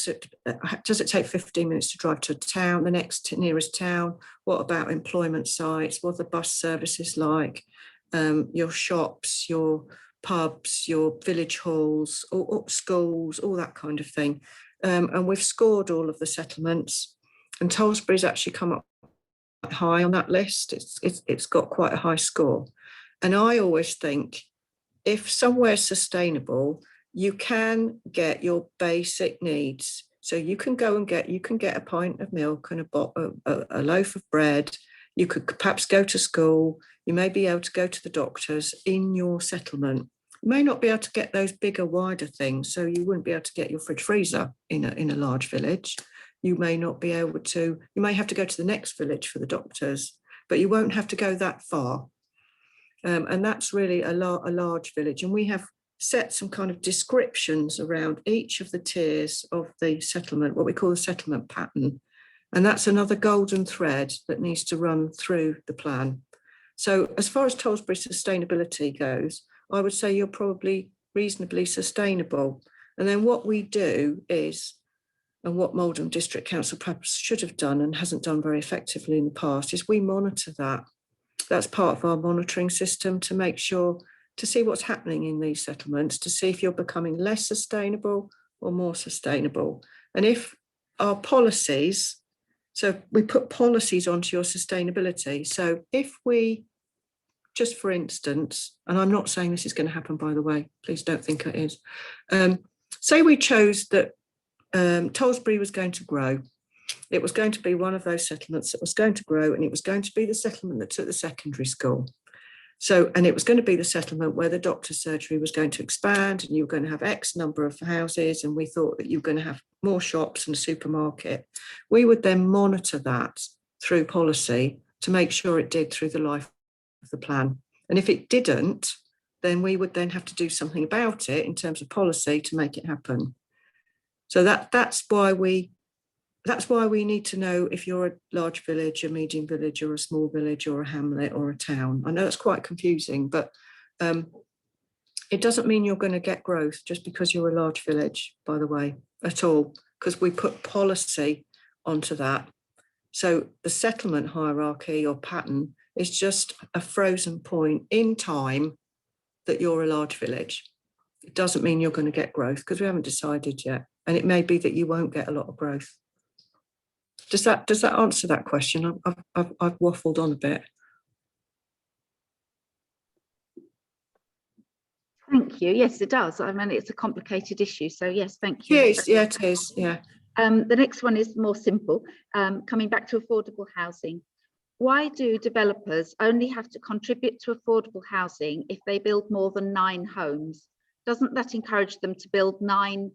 does it take 15 minutes to drive to a town, the next nearest town? What about employment sites? What are the bus services like? Your shops, your pubs, your village halls, or schools, all that kind of thing. And we've scored all of the settlements. And Tollesbury's actually come up high on that list. It's got quite a high score. And I always think if somewhere's sustainable, you can get your basic needs. So you can go and get a pint of milk and a loaf of bread. You could perhaps go to school. You may be able to go to the doctors in your settlement. You may not be able to get those bigger, wider things. So you wouldn't be able to get your fridge freezer in a large village. You may not be able to, you may have to go to the next village for the doctors, but you won't have to go that far. And that's really a large village. And we have set some kind of descriptions around each of the tiers of the settlement, what we call the settlement pattern. And that's another golden thread that needs to run through the plan. So as far as Tollesbury sustainability goes, I would say you're probably reasonably sustainable. And then what we do is, and what Maldon District Council perhaps should have done and hasn't done very effectively in the past, is we monitor that. That's part of our monitoring system to make sure, to see what's happening in these settlements, to see if you're becoming less sustainable or more sustainable. And if our policies, so we put policies onto your sustainability. So if we, just for instance, and I'm not saying this is going to happen, by the way, please don't think it is. Say we chose that Tollesbury was going to grow. It was going to be one of those settlements that was going to grow, and it was going to be the settlement that took the secondary school. So, and it was going to be the settlement where the doctor's surgery was going to expand, and you were going to have X number of houses, and we thought that you were going to have more shops and a supermarket. We would then monitor that through policy to make sure it did through the life of the plan. And if it didn't, then we would then have to do something about it in terms of policy to make it happen. So that's why we need to know if you're a large village, a medium village, or a small village, or a hamlet, or a town. I know it's quite confusing, but it doesn't mean you're going to get growth just because you're a large village, by the way, at all, because we put policy onto that. So the settlement hierarchy or pattern is just a frozen point in time that you're a large village. It doesn't mean you're going to get growth because we haven't decided yet. And it may be that you won't get a lot of growth. Does that answer that question? I've waffled on a bit. Thank you. Yes, it does. I mean, it's a complicated issue. So yes, thank you. Yes, yeah, it is. Yeah. The next one is more simple. Coming back to affordable housing. Why do developers only have to contribute to affordable housing if they build more than 9 homes? Doesn't that encourage them to build 9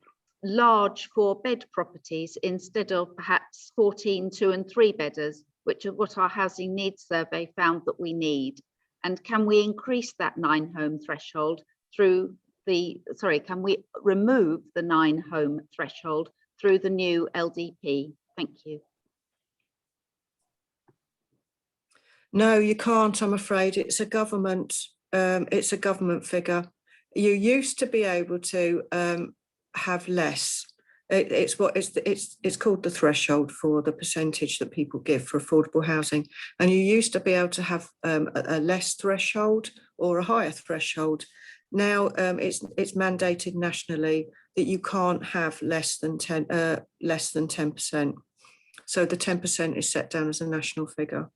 large 4-bed properties instead of perhaps 14 2- and 3-bedders, which are what our housing needs survey found that we need? And can we increase that 9-home threshold through the, can we remove the 9-home threshold through the new LDP? Thank you. No, you can't, I'm afraid. It's a government figure. You used to be able to have less. It's called the threshold for the percentage that people give for affordable housing. And you used to be able to have a less threshold or a higher threshold. Now it's mandated nationally that you can't have less than 10%. So the 10% is set down as a national figure.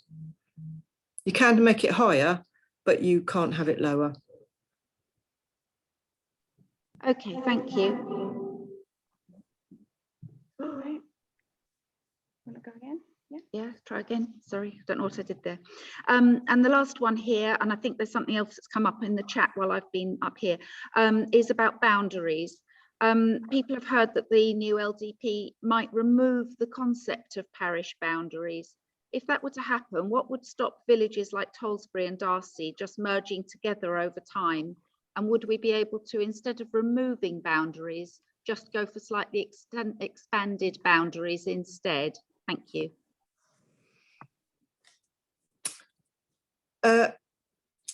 You can make it higher, but you can't have it lower. Okay, thank you. All right. Want to go again? Yeah, try again. Sorry, I don't know what I did there. And the last one here, and I think there's something else that's come up in the chat while I've been up here, is about boundaries. People have heard that the new LDP might remove the concept of parish boundaries. if that were to happen, what would stop villages like Tollesbury and Darcy just merging together over time? And would we be able to, instead of removing boundaries, just go for slightly expanded boundaries instead? Thank you.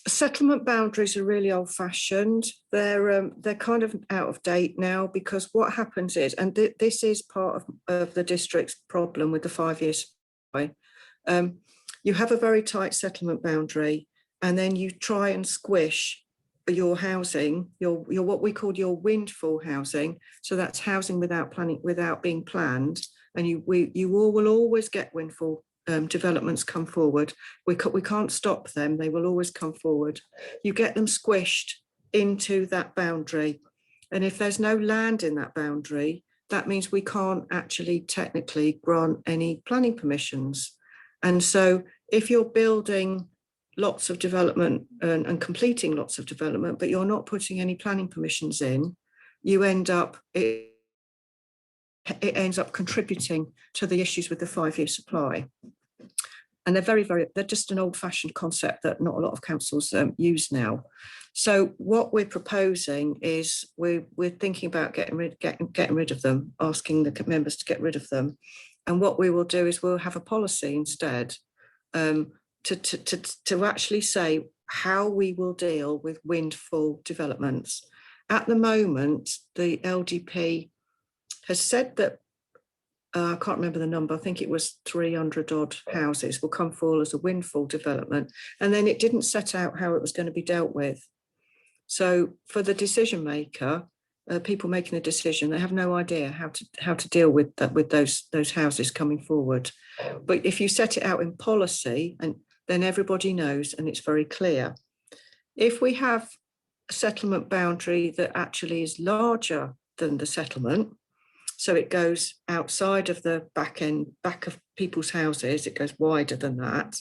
Settlement boundaries are really old-fashioned. They're kind of out of date now, because what happens is, and this is part of the district's problem with the 5-year supply, you have a very tight settlement boundary, and then you try and squish your housing, your what we call your windfall housing. So that's housing without planning, without being planned, and you will always get windfall developments come forward. We can't stop them, they will always come forward. You get them squished into that boundary, and if there's no land in that boundary, that means we can't actually technically grant any planning permissions. And so if you're building lots of development and completing lots of development, but you're not putting any planning permissions in, you end up, it ends up contributing to the issues with the 5-year supply. And they're just an old-fashioned concept that not a lot of councils use now. So what we're proposing is we're thinking about getting rid of them, asking the members to get rid of them. And what we will do is we'll have a policy instead to actually say how we will deal with windfall developments. At the moment, the LDP has said that, I can't remember the number, I think it was 300 odd houses will come forward as a windfall development. And then it didn't set out how it was going to be dealt with. So for the decision maker, people making a decision, they have no idea how to deal with that, with those houses coming forward. But if you set it out in policy, and then everybody knows and it's very clear. If we have a settlement boundary that actually is larger than the settlement, so it goes outside of the back of people's houses, it goes wider than that,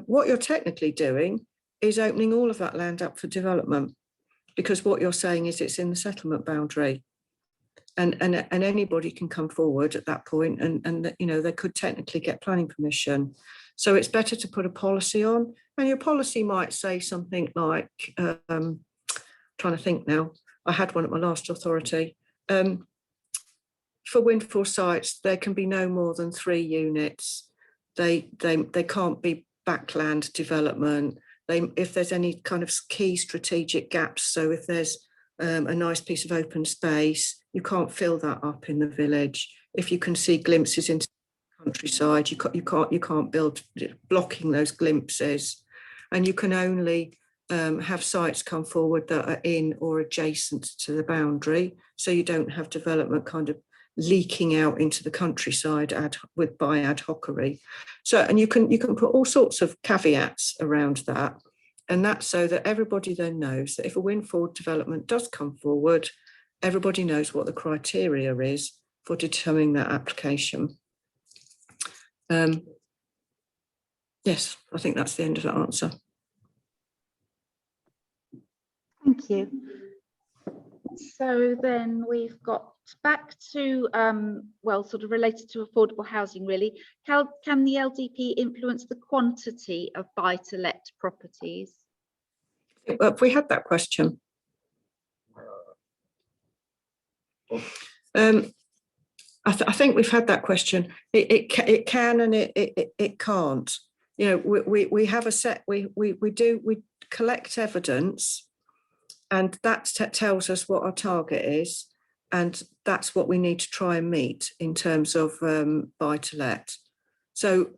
what you're technically doing is opening all of that land up for development, because what you're saying is it's in the settlement boundary, and anybody can come forward at that point, and you know, they could technically get planning permission. So it's better to put a policy on, and your policy might say something like, trying to think now, I had one at my last authority. For windfall sites, there can be no more than 3 units. They can't be backland development. If there's any kind of key strategic gaps, so if there's a nice piece of open space, you can't fill that up in the village. If you can see glimpses into the countryside, you can't build blocking those glimpses, and you can only have sites come forward that are in or adjacent to the boundary, so you don't have development kind of leaking out into the countryside by ad hocery. So, and you can put all sorts of caveats around that, and that's so that everybody then knows that if a windfall development does come forward, everybody knows what the criteria is for determining that application. Yes, I think that's the end of that answer. Thank you. So then we've got back to, well, sort of related to affordable housing, really. Can the LDP influence the quantity of buy-to-let properties? We had that question. I think we've had that question. It can and it can't. You know, we have a set. We collect evidence, and that tells us what our target is, and that's what we need to try and meet in terms of buy-to-let. So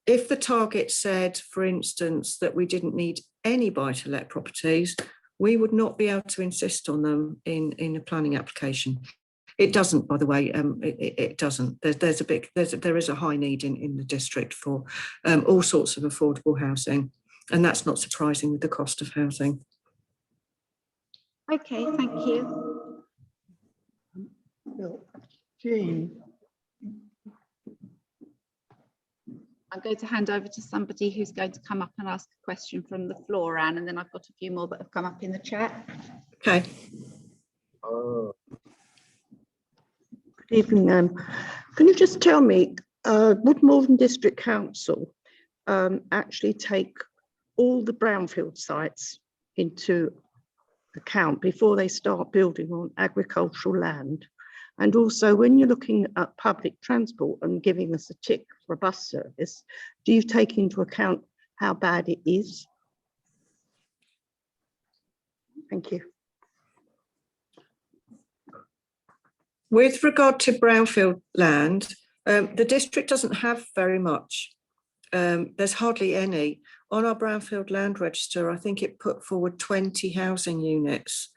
if the target said, for instance, that we didn't need any buy-to-let properties, we would not be able to insist on them in a planning application. It doesn't, by the way, it doesn't. There is a high need in the district for all sorts of affordable housing, and that's not surprising with the cost of housing. Okay, thank you. Jean. I'm going to hand over to somebody who's going to come up and ask a question from the floor, Anne, and then I've got a few more that have come up in the chat. Okay. Good evening, Anne. Can you just tell me, would Maldon District Council actually take all the brownfield sites into account before they start building on agricultural land? And also, when you're looking at public transport and giving us a tick for a bus service, do you take into account how bad it is? Thank you. With regard to brownfield land, the district doesn't have very much. There's hardly any. On our brownfield land register, I think it put forward 20 housing units.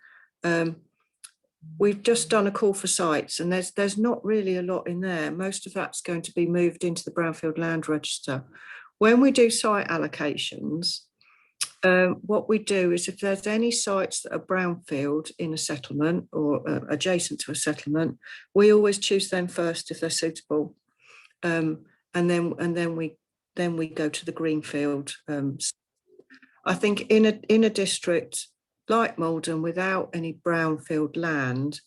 We've just done a call for sites, and there's not really a lot in there. Most of that's going to be moved into the brownfield land register. When we do site allocations, what we do is if there's any sites that are brownfield in a settlement or adjacent to a settlement, we always choose them first if they're suitable, and then we go to the greenfield. I think in a district like Maldon without any brownfield land,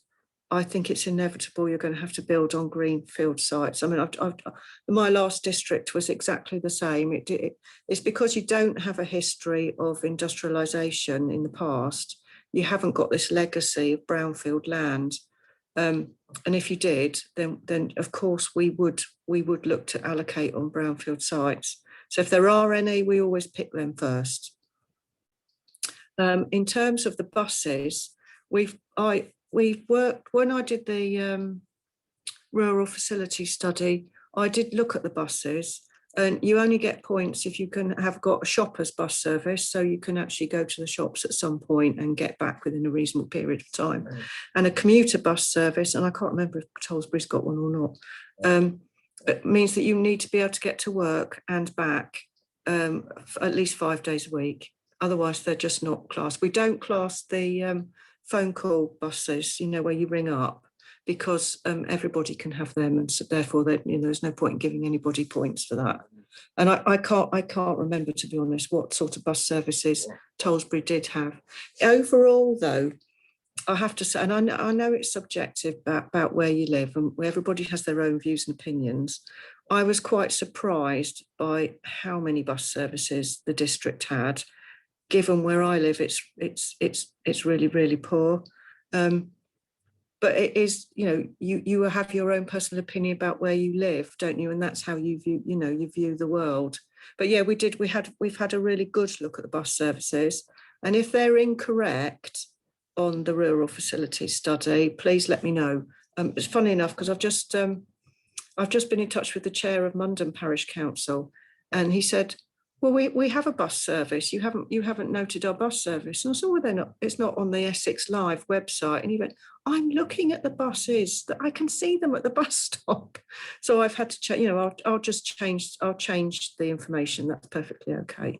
I think it's inevitable you're going to have to build on greenfield sites. I mean, my last district was exactly the same. It's because you don't have a history of industrialisation in the past. You haven't got this legacy of brownfield land. And if you did, then of course we would look to allocate on brownfield sites. So if there are any, we always pick them first. In terms of the buses, we've worked, when I did the rural facility study, I did look at the buses, and you only get points if you can have got a shopper's bus service, so you can actually go to the shops at some point and get back within a reasonable period of time. And a commuter bus service, and I can't remember if Tollesbury's got one or not, it means that you need to be able to get to work and back for at least 5 days a week. Otherwise, they're just not classed. We don't class the phone call buses, you know, where you ring up, because everybody can have them, and so therefore, there's no point in giving anybody points for that. And I can't remember, to be honest, what sort of bus services Tollesbury did have. Overall, though, I have to say, and I know it's subjective about where you live, and where everybody has their own views and opinions. I was quite surprised by how many bus services the district had. Given where I live, it's really, really poor. But it is, you have your own personal opinion about where you live, don't you? And that's how you view, you view the world. But yeah, we've had a really good look at the bus services, and if they're incorrect on the rural facility study, please let me know. It's funny enough, because I've just been in touch with the chair of Maldon Parish Council, and he said, well, we have a bus service. You haven't noted our bus service. And I said, well, they're not. It's not on the Essex Live website. And he went, I'm looking at the buses. That I can see them at the bus stop. So I've had to change. I'll just change. I'll change the information. That's perfectly okay.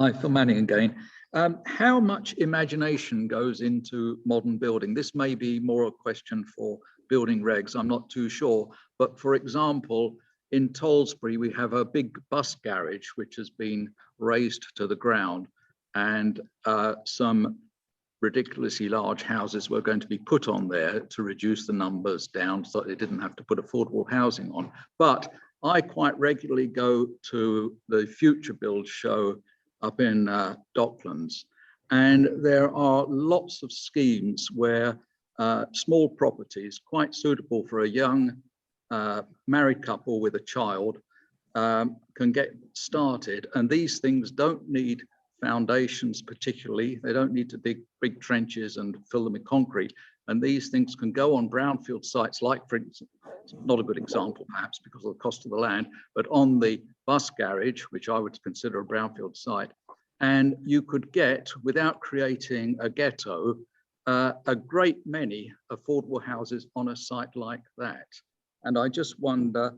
Hi, Phil Manning again. How much imagination goes into modern building? This may be more a question for building regs, I'm not too sure. But for example, in Tollesbury, we have a big bus garage which has been razed to the ground, and some ridiculously large houses were going to be put on there to reduce the numbers down so they didn't have to put affordable housing on. But I quite regularly go to the Future Build show up in Docklands, and there are lots of schemes where small properties, quite suitable for a young married couple with a child, can get started. And these things don't need foundations particularly. They don't need to dig big trenches and fill them with concrete. And these things can go on brownfield sites, like, for instance, not a good example perhaps because of the cost of the land, but on the bus garage, which I would consider a brownfield site. And you could get, without creating a ghetto, a great many affordable houses on a site like that. And I just wonder,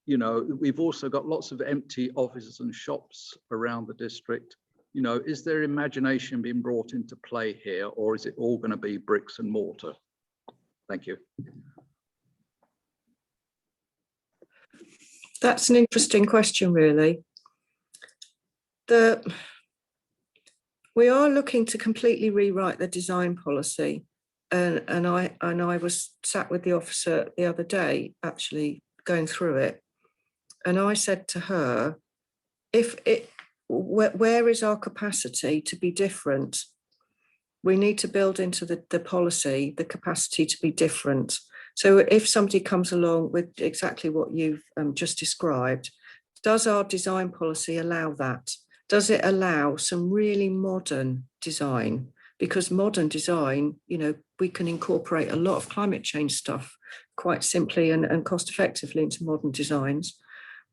we've also got lots of empty offices and shops around the district. Is there imagination being brought into play here, or is it all going to be bricks and mortar? Thank you. That's an interesting question, really. We are looking to completely rewrite the design policy. And I was sat with the officer the other day, actually going through it. And I said to her, where is our capacity to be different? We need to build into the policy the capacity to be different. So if somebody comes along with exactly what you've just described, does our design policy allow that? Does it allow some really modern design? Because modern design, we can incorporate a lot of climate change stuff quite simply and cost effectively into modern designs.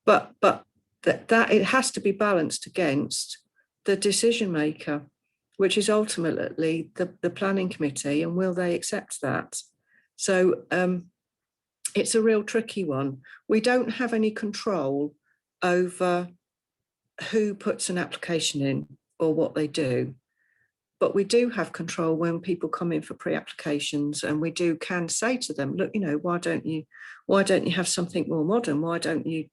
But that it has to be balanced against the decision maker, which is ultimately the planning committee, and will they accept that? So it's a real tricky one. We don't have any control over who puts an application in or what they do, but we do have control when people come in for pre-applications, and we can say to them, look, why don't you have something more modern? Why don't you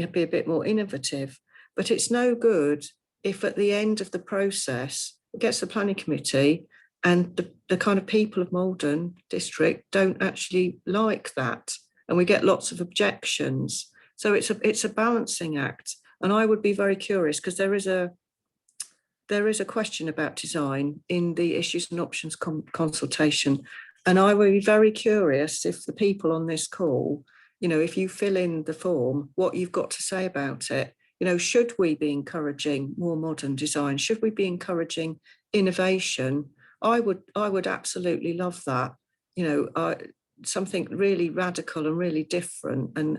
be a bit more innovative? But it's no good if at the end of the process it gets the planning committee and the kind of people of Maldon district don't actually like that, and we get lots of objections. So it's a balancing act, and I would be very curious, because there is a question about design in the issues and options consultation, and I would be very curious if the people on this call, if you fill in the form, what you've got to say about it. Should we be encouraging more modern design? Should we be encouraging innovation? I would absolutely love that. Something really radical and really different and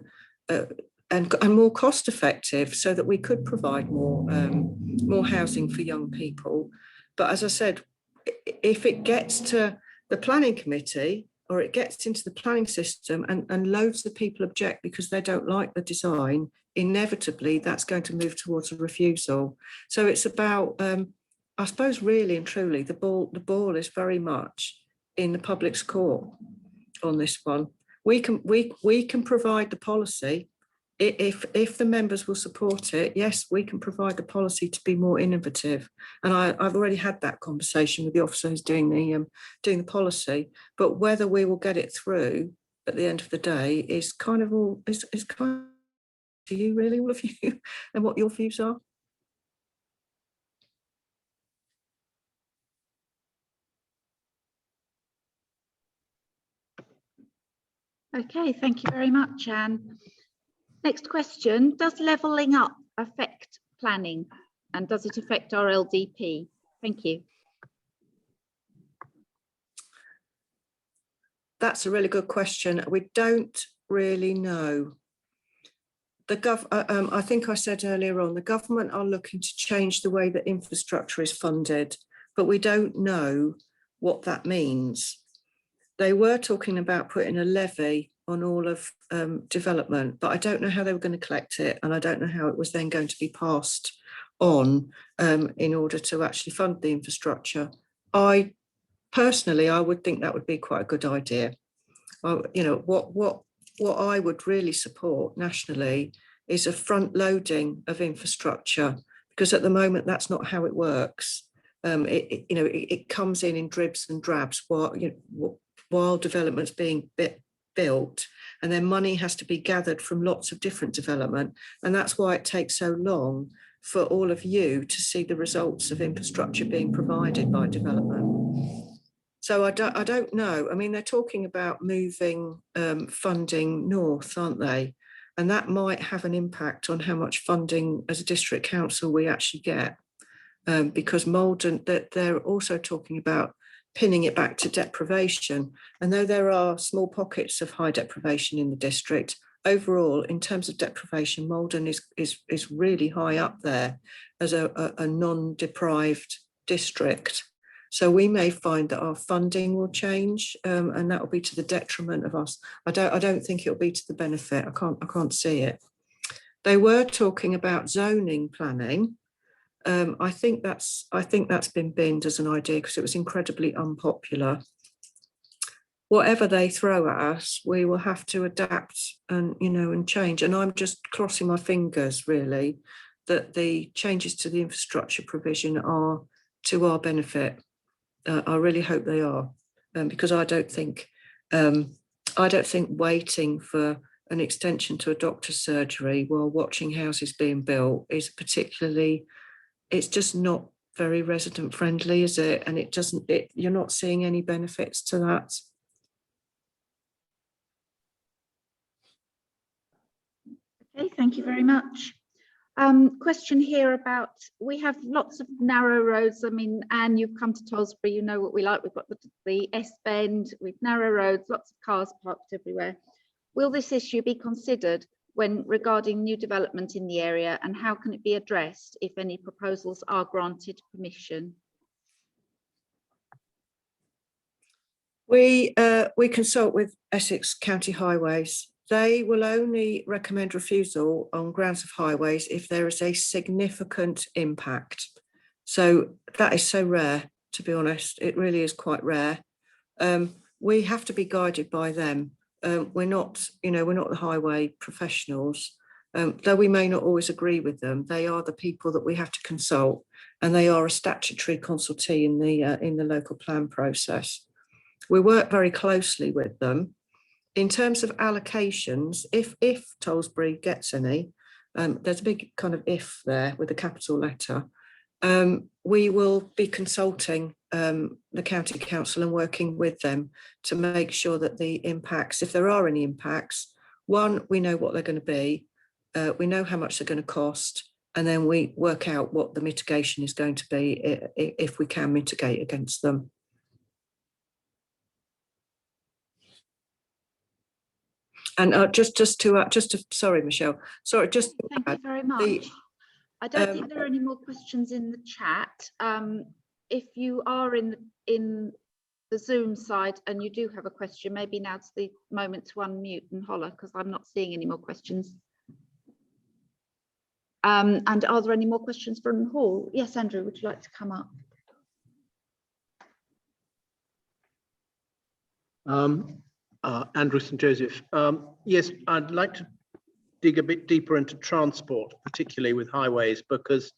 more cost effective, so that we could provide more housing for young people. But as I said, if it gets to the planning committee, or it gets into the planning system and loads of people object because they don't like the design, inevitably that's going to move towards a refusal. So it's about, I suppose, really and truly, the ball is very much in the public's court on this one. We can provide the policy. If the members will support it, yes, we can provide the policy to be more innovative. And I've already had that conversation with the officer who's doing the policy. But whether we will get it through at the end of the day is kind of to you, really, all of you, and what your views are. Okay, thank you very much, Anne. Next question, does levelling up affect planning, and does it affect our LDP? Thank you. That's a really good question. We don't really know. I think I said earlier on, the government are looking to change the way that infrastructure is funded, but we don't know what that means. They were talking about putting a levy on all of development, but I don't know how they were going to collect it, and I don't know how it was then going to be passed on in order to actually fund the infrastructure. Personally, I would think that would be quite a good idea. What I would really support nationally is a front loading of infrastructure, because at the moment that's not how it works. It comes in dribs and drabs while development's being built, and then money has to be gathered from lots of different development, and that's why it takes so long for all of you to see the results of infrastructure being provided by development. So I don't know. I mean, they're talking about moving funding north, aren't they? And that might have an impact on how much funding as a district council we actually get, because Maldon, they're also talking about pinning it back to deprivation. And though there are small pockets of high deprivation in the district, overall, in terms of deprivation, Maldon is really high up there as a non-deprived district. So we may find that our funding will change, and that will be to the detriment of us. I don't think it'll be to the benefit. I can't see it. They were talking about zoning planning. I think that's been binned as an idea because it was incredibly unpopular. whatever they throw at us, we will have to adapt and, and change. And I'm just crossing my fingers, really, that the changes to the infrastructure provision are to our benefit. I really hope they are, because I don't think waiting for an extension to a doctor's surgery while watching houses being built is particularly, it's just not very resident friendly, is it? And you're not seeing any benefits to that. Okay, thank you very much. Question here about, we have lots of narrow roads. I mean, Anne, you've come to Tollesbury, you know what we like. We've got the S-bend, we've narrow roads, lots of cars parked everywhere. Will this issue be considered when regarding new development in the area, and how can it be addressed if any proposals are granted permission? We consult with Essex County Highways. They will only recommend refusal on grounds of highways if there is a significant impact. So that is so rare, to be honest. It really is quite rare. We have to be guided by them. We're not the highway professionals, though we may not always agree with them. They are the people that we have to consult, and they are a statutory consultee in the local plan process. We work very closely with them. In terms of allocations, if Tollesbury gets any, there's a big kind of if there with a capital letter, we will be consulting the county council and working with them to make sure that the impacts, if there are any impacts, one, we know what they're going to be, we know how much they're going to cost, and then we work out what the mitigation is going to be if we can mitigate against them. And sorry, Michelle. Sorry, just thank you very much. I don't think there are any more questions in the chat. If you are in the Zoom side and you do have a question, maybe now's the moment to unmute and holler, because I'm not seeing any more questions. And are there any more questions from the hall? Yes, Andrew, would you like to come up? Andrew St. Joseph. Yes, I'd like to dig a bit deeper into transport, particularly with highways, because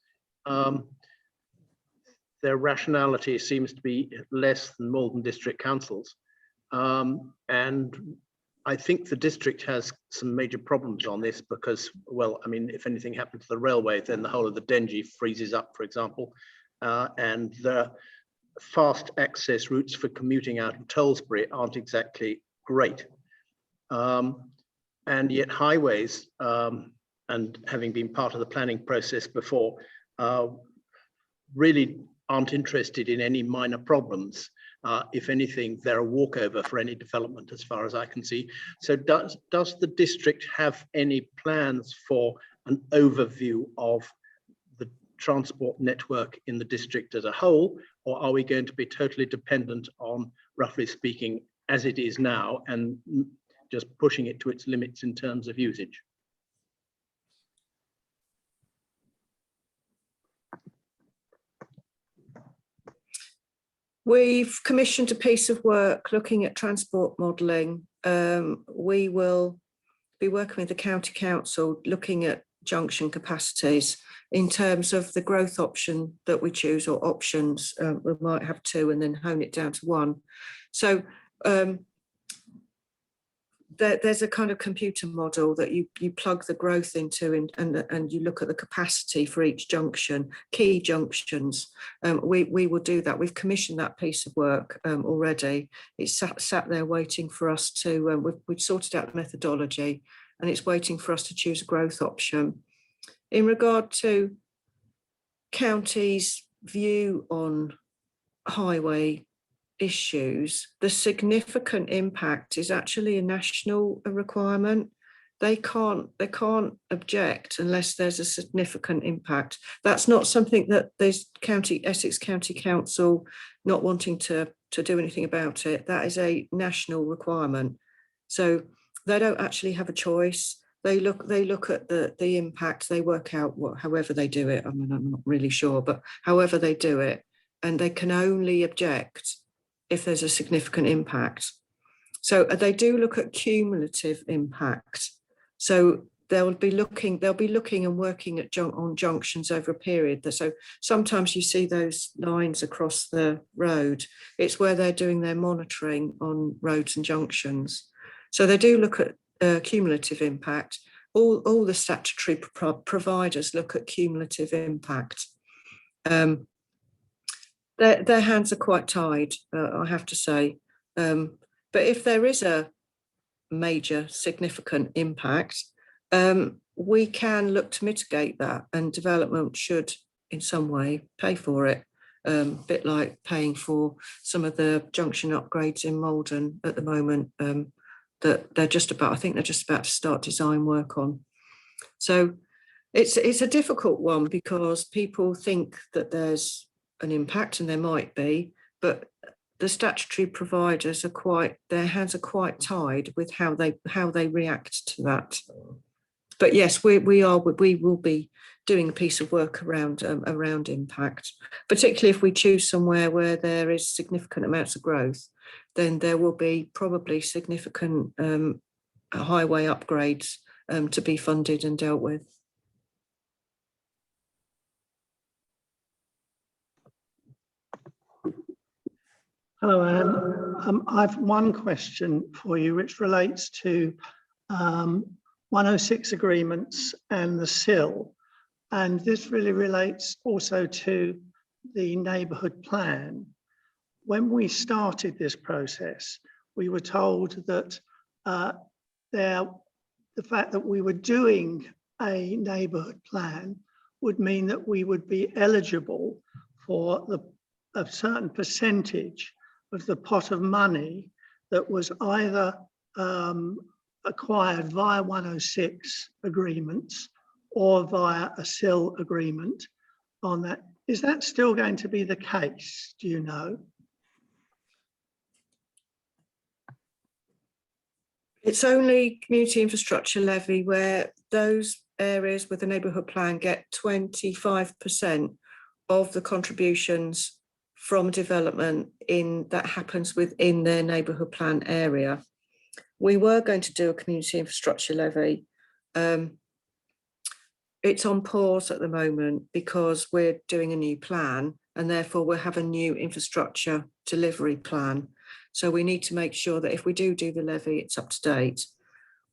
their rationality seems to be less than Maldon District Council's. And I think the district has some major problems on this because, well, I mean, if anything happened to the railway, then the whole of the Dengie freezes up, for example, and the fast access routes for commuting out of Tollesbury aren't exactly great. And yet highways, and having been part of the planning process before, really aren't interested in any minor problems. If anything, they're a walkover for any development as far as I can see. So does the district have any plans for an overview of the transport network in the district as a whole, or are we going to be totally dependent on, roughly speaking, as it is now, and just pushing it to its limits in terms of usage? We've commissioned a piece of work looking at transport modelling. We will be working with the county council looking at junction capacities in terms of the growth option that we choose, or options. We might have two and then hone it down to one. So there's a kind of computer model that you plug the growth into, and you look at the capacity for each junction, key junctions. We will do that. We've commissioned that piece of work already. It's sat there waiting for us to, we've sorted out the methodology, and it's waiting for us to choose a growth option. In regard to counties' view on highway issues, the significant impact is actually a national requirement. They can't object unless there's a significant impact. That's not something that there's Essex County Council not wanting to do anything about it. That is a national requirement. So they don't actually have a choice. They look at the impact, they work out however they do it. I mean, I'm not really sure, but however they do it, and they can only object if there's a significant impact. So they do look at cumulative impact. So they'll be looking and working at on junctions over a period. So sometimes you see those lines across the road. It's where they're doing their monitoring on roads and junctions. So they do look at cumulative impact. All the statutory providers look at cumulative impact. Their hands are quite tied, I have to say. But if there is a major significant impact, we can look to mitigate that, and development should in some way pay for it. A bit like paying for some of the junction upgrades in Maldon at the moment that I think they're just about to start design work on. So it's a difficult one because people think that there's an impact, and there might be, but the statutory providers their hands are quite tied with how they react to that. But yes, we will be doing a piece of work around impact, particularly if we choose somewhere where there is significant amounts of growth. Then there will be probably significant highway upgrades to be funded and dealt with. Hello, Anne. I've one question for you, which relates to 106 agreements and the SIL. And this really relates also to the neighbourhood plan. When we started this process, we were told that the fact that we were doing a neighbourhood plan would mean that we would be eligible for a certain percentage of the pot of money that was either acquired via 106 agreements or via a SIL agreement on that. Is that still going to be the case? Do you know? It's only community infrastructure levy where those areas with the neighbourhood plan get 25% of the contributions from development that happens within their neighbourhood plan area. We were going to do a community infrastructure levy. It's on pause at the moment because we're doing a new plan, and therefore we'll have a new infrastructure delivery plan. So we need to make sure that if we do the levy, it's up to date.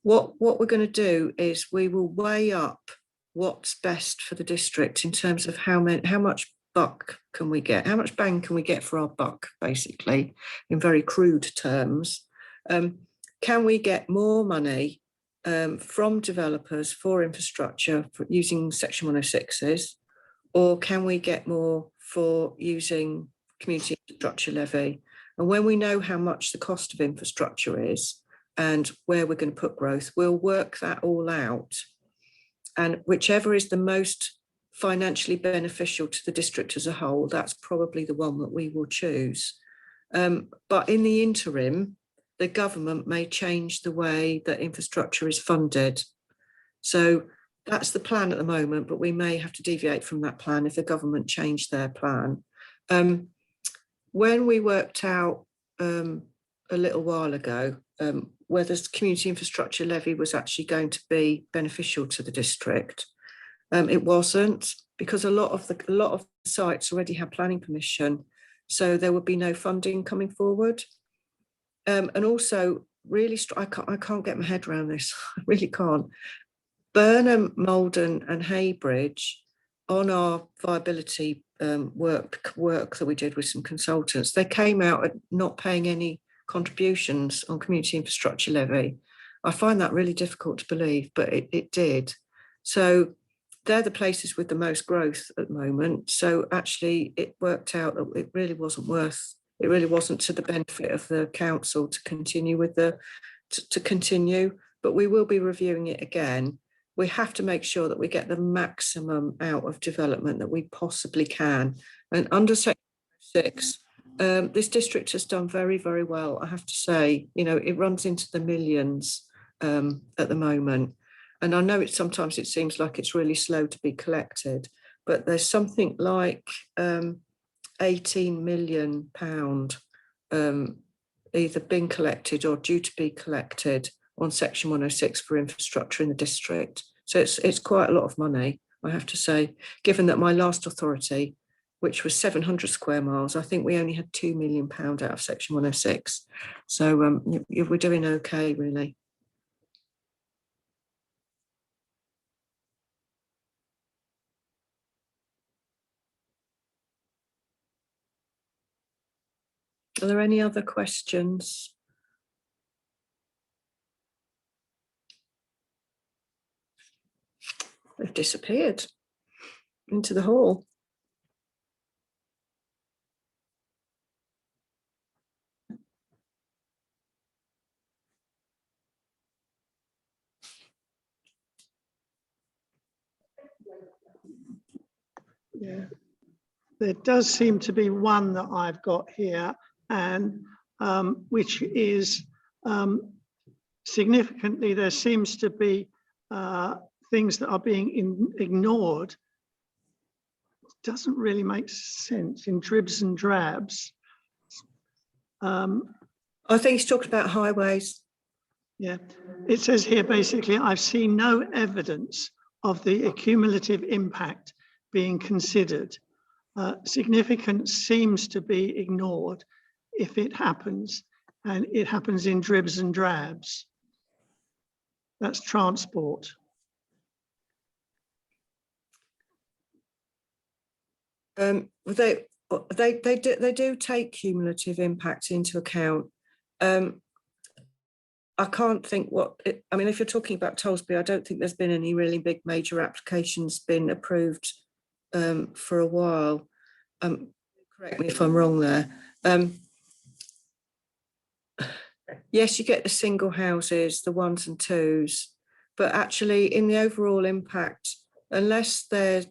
What we're going to do is we will weigh up what's best for the district in terms of how much buck can we get, how much bang can we get for our buck, basically, in very crude terms. Can we get more money from developers for infrastructure for using Section 106s, or can we get more for using community infrastructure levy? And when we know how much the cost of infrastructure is and where we're going to put growth, we'll work that all out. And whichever is the most financially beneficial to the district as a whole, that's probably the one that we will choose. But in the interim, the government may change the way that infrastructure is funded. So that's the plan at the moment, but we may have to deviate from that plan if the government changed their plan. When we worked out a little while ago whether community infrastructure levy was actually going to be beneficial to the district, it wasn't, because a lot of the sites already had planning permission, so there would be no funding coming forward. And also, really, I can't get my head around this. I really can't. Burnham, Maldon, and Haybridge, on our viability work that we did with some consultants, they came out at not paying any contributions on community infrastructure levy. I find that really difficult to believe, but it did. So they're the places with the most growth at the moment. So actually, it worked out that it really wasn't to the benefit of the council to continue with continue, but we will be reviewing it again. We have to make sure that we get the maximum out of development that we possibly can. And under Section 6, this district has done very, very well, I have to say. You know, it runs into the millions at the moment. And I know sometimes it seems like it's really slow to be collected, but there's something like £18 million either been collected or due to be collected on Section 106 for infrastructure in the district. So it's quite a lot of money, I have to say, given that my last authority, which was 700 square miles, I think we only had £2 million out of Section 106. So we're doing okay, really. Are there any other questions? They've disappeared into the hall. Yeah, there does seem to be one that I've got here, and which is significantly, there seems to be things that are being ignored. It doesn't really make sense in dribs and drabs. I think he's talking about highways. Yeah, it says here basically, I've seen no evidence of the accumulative impact being considered. Significance seems to be ignored if it happens, and it happens in dribs and drabs. That's transport. They do take cumulative impact into account. I can't think I mean, if you're talking about Tollesbury, I don't think there's been any really big major applications been approved for a while. Correct me if I'm wrong there. Yes, you get the single houses, the 1s and 2s, but actually in the overall impact, unless they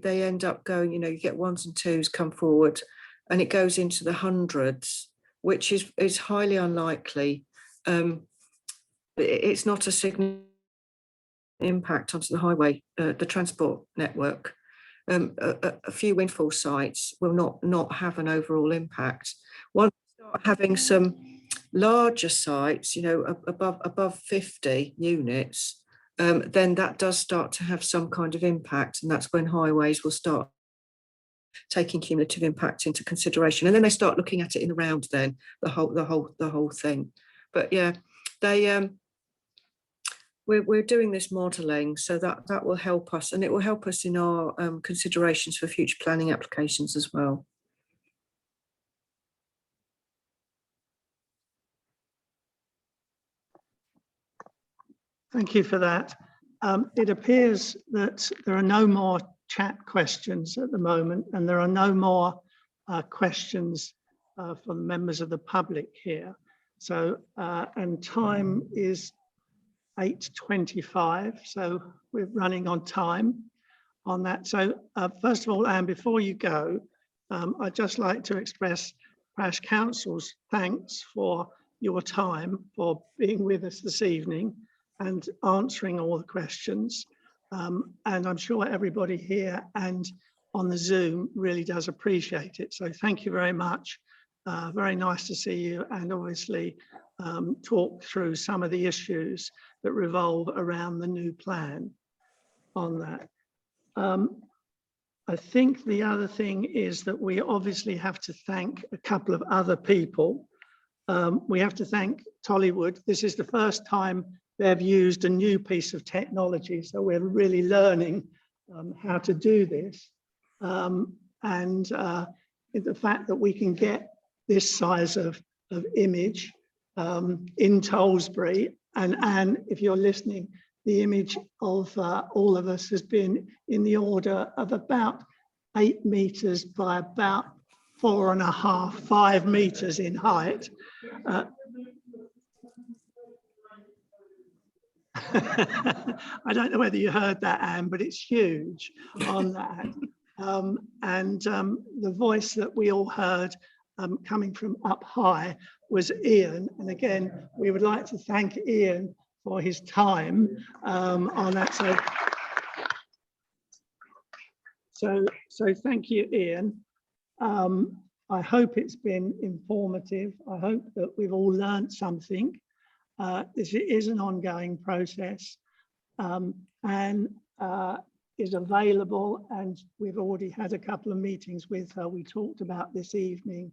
end up going, you get 1s and 2s come forward and it goes into the hundreds, which is highly unlikely. It's not a significant impact onto the highway, the transport network. A few windfall sites will not have an overall impact. Once you start having some larger sites, above 50 units, then that does start to have some kind of impact, and that's when highways will start taking cumulative impact into consideration, and then they start looking at it in the round. Then the whole thing. But yeah, we're doing this modelling, so that will help us, and it will help us in our considerations for future planning applications as well. Thank you for that. It appears that there are no more chat questions at the moment, and there are no more questions from members of the public here. So, and time is 8:25, so we're running on time on that. So first of all, Anne, before you go, I'd just like to express Parish Council's thanks for your time, for being with us this evening and answering all the questions. And I'm sure everybody here and on the Zoom really does appreciate it. So thank you very much. Very nice to see you, and obviously talk through some of the issues that revolve around the new plan on that. I think the other thing is that we obviously have to thank a couple of other people. We have to thank Tollywood. This is the first time they've used a new piece of technology, so we're really learning how to do this. And the fact that we can get this size of image in Tollesbury, and if you're listening, the image of all of us has been in the order of about 8 meters by about 4.5, 5 meters in height. I don't know whether you heard that, Anne, but it's huge on that. And the voice that we all heard coming from up high was Ian. And again, we would like to thank Ian for his time on that. So thank you, Ian. I hope it's been informative. I hope that we've all learned something. This is an ongoing process, and is available, and we've already had a couple of meetings with her. We talked about this evening,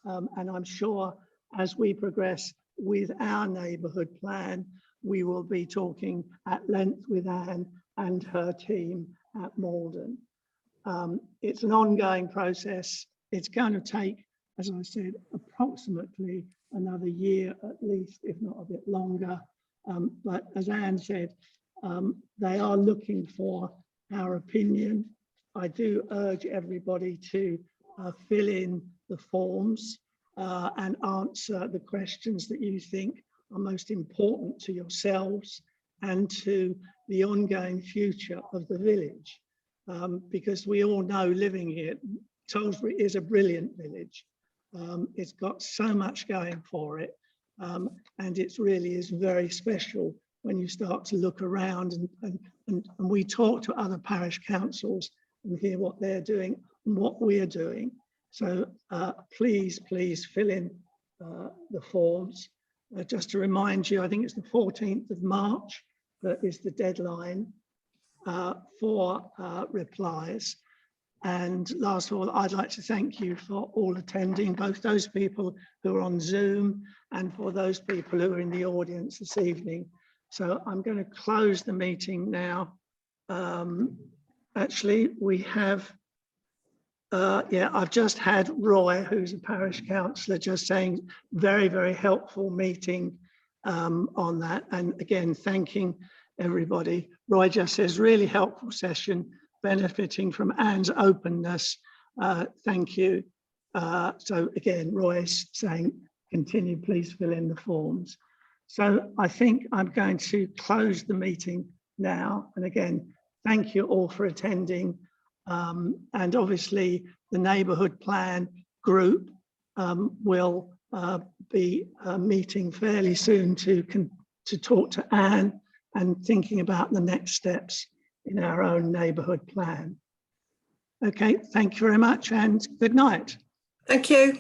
and I'm sure as we progress with our neighbourhood plan, we will be talking at length with Anne and her team at Maldon. It's an ongoing process. It's going to take, as I said, approximately another year at least, if not a bit longer. But as Anne said, they are looking for our opinion. I do urge everybody to fill in the forms and answer the questions that you think are most important to yourselves and to the ongoing future of the village. Because we all know, living here, Tollesbury is a brilliant village. It's got so much going for it, and it really is very special when you start to look around and we talk to other parish councils and hear what they're doing and what we're doing. So please fill in the forms. Just to remind you, I think it's the 14th of March that is the deadline for replies. And last of all, I'd like to thank you for all attending, both those people who are on Zoom and for those people who are in the audience this evening. So I'm going to close the meeting now. Actually, we have, I've just had Roy, who's a parish councillor, just saying very helpful meeting on that. And again, thanking everybody. Roy just says, really helpful session, benefiting from Anne's openness. Thank you. So again, Roy's saying, continue, please fill in the forms. So I think I'm going to close the meeting now. And again, thank you all for attending. And obviously the neighbourhood plan group will be meeting fairly soon to talk to Anne and thinking about the next steps in our own neighbourhood plan. Okay, thank you very much and good night. Thank you.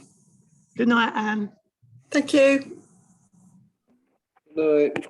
Good night, Anne. Thank you. Good night.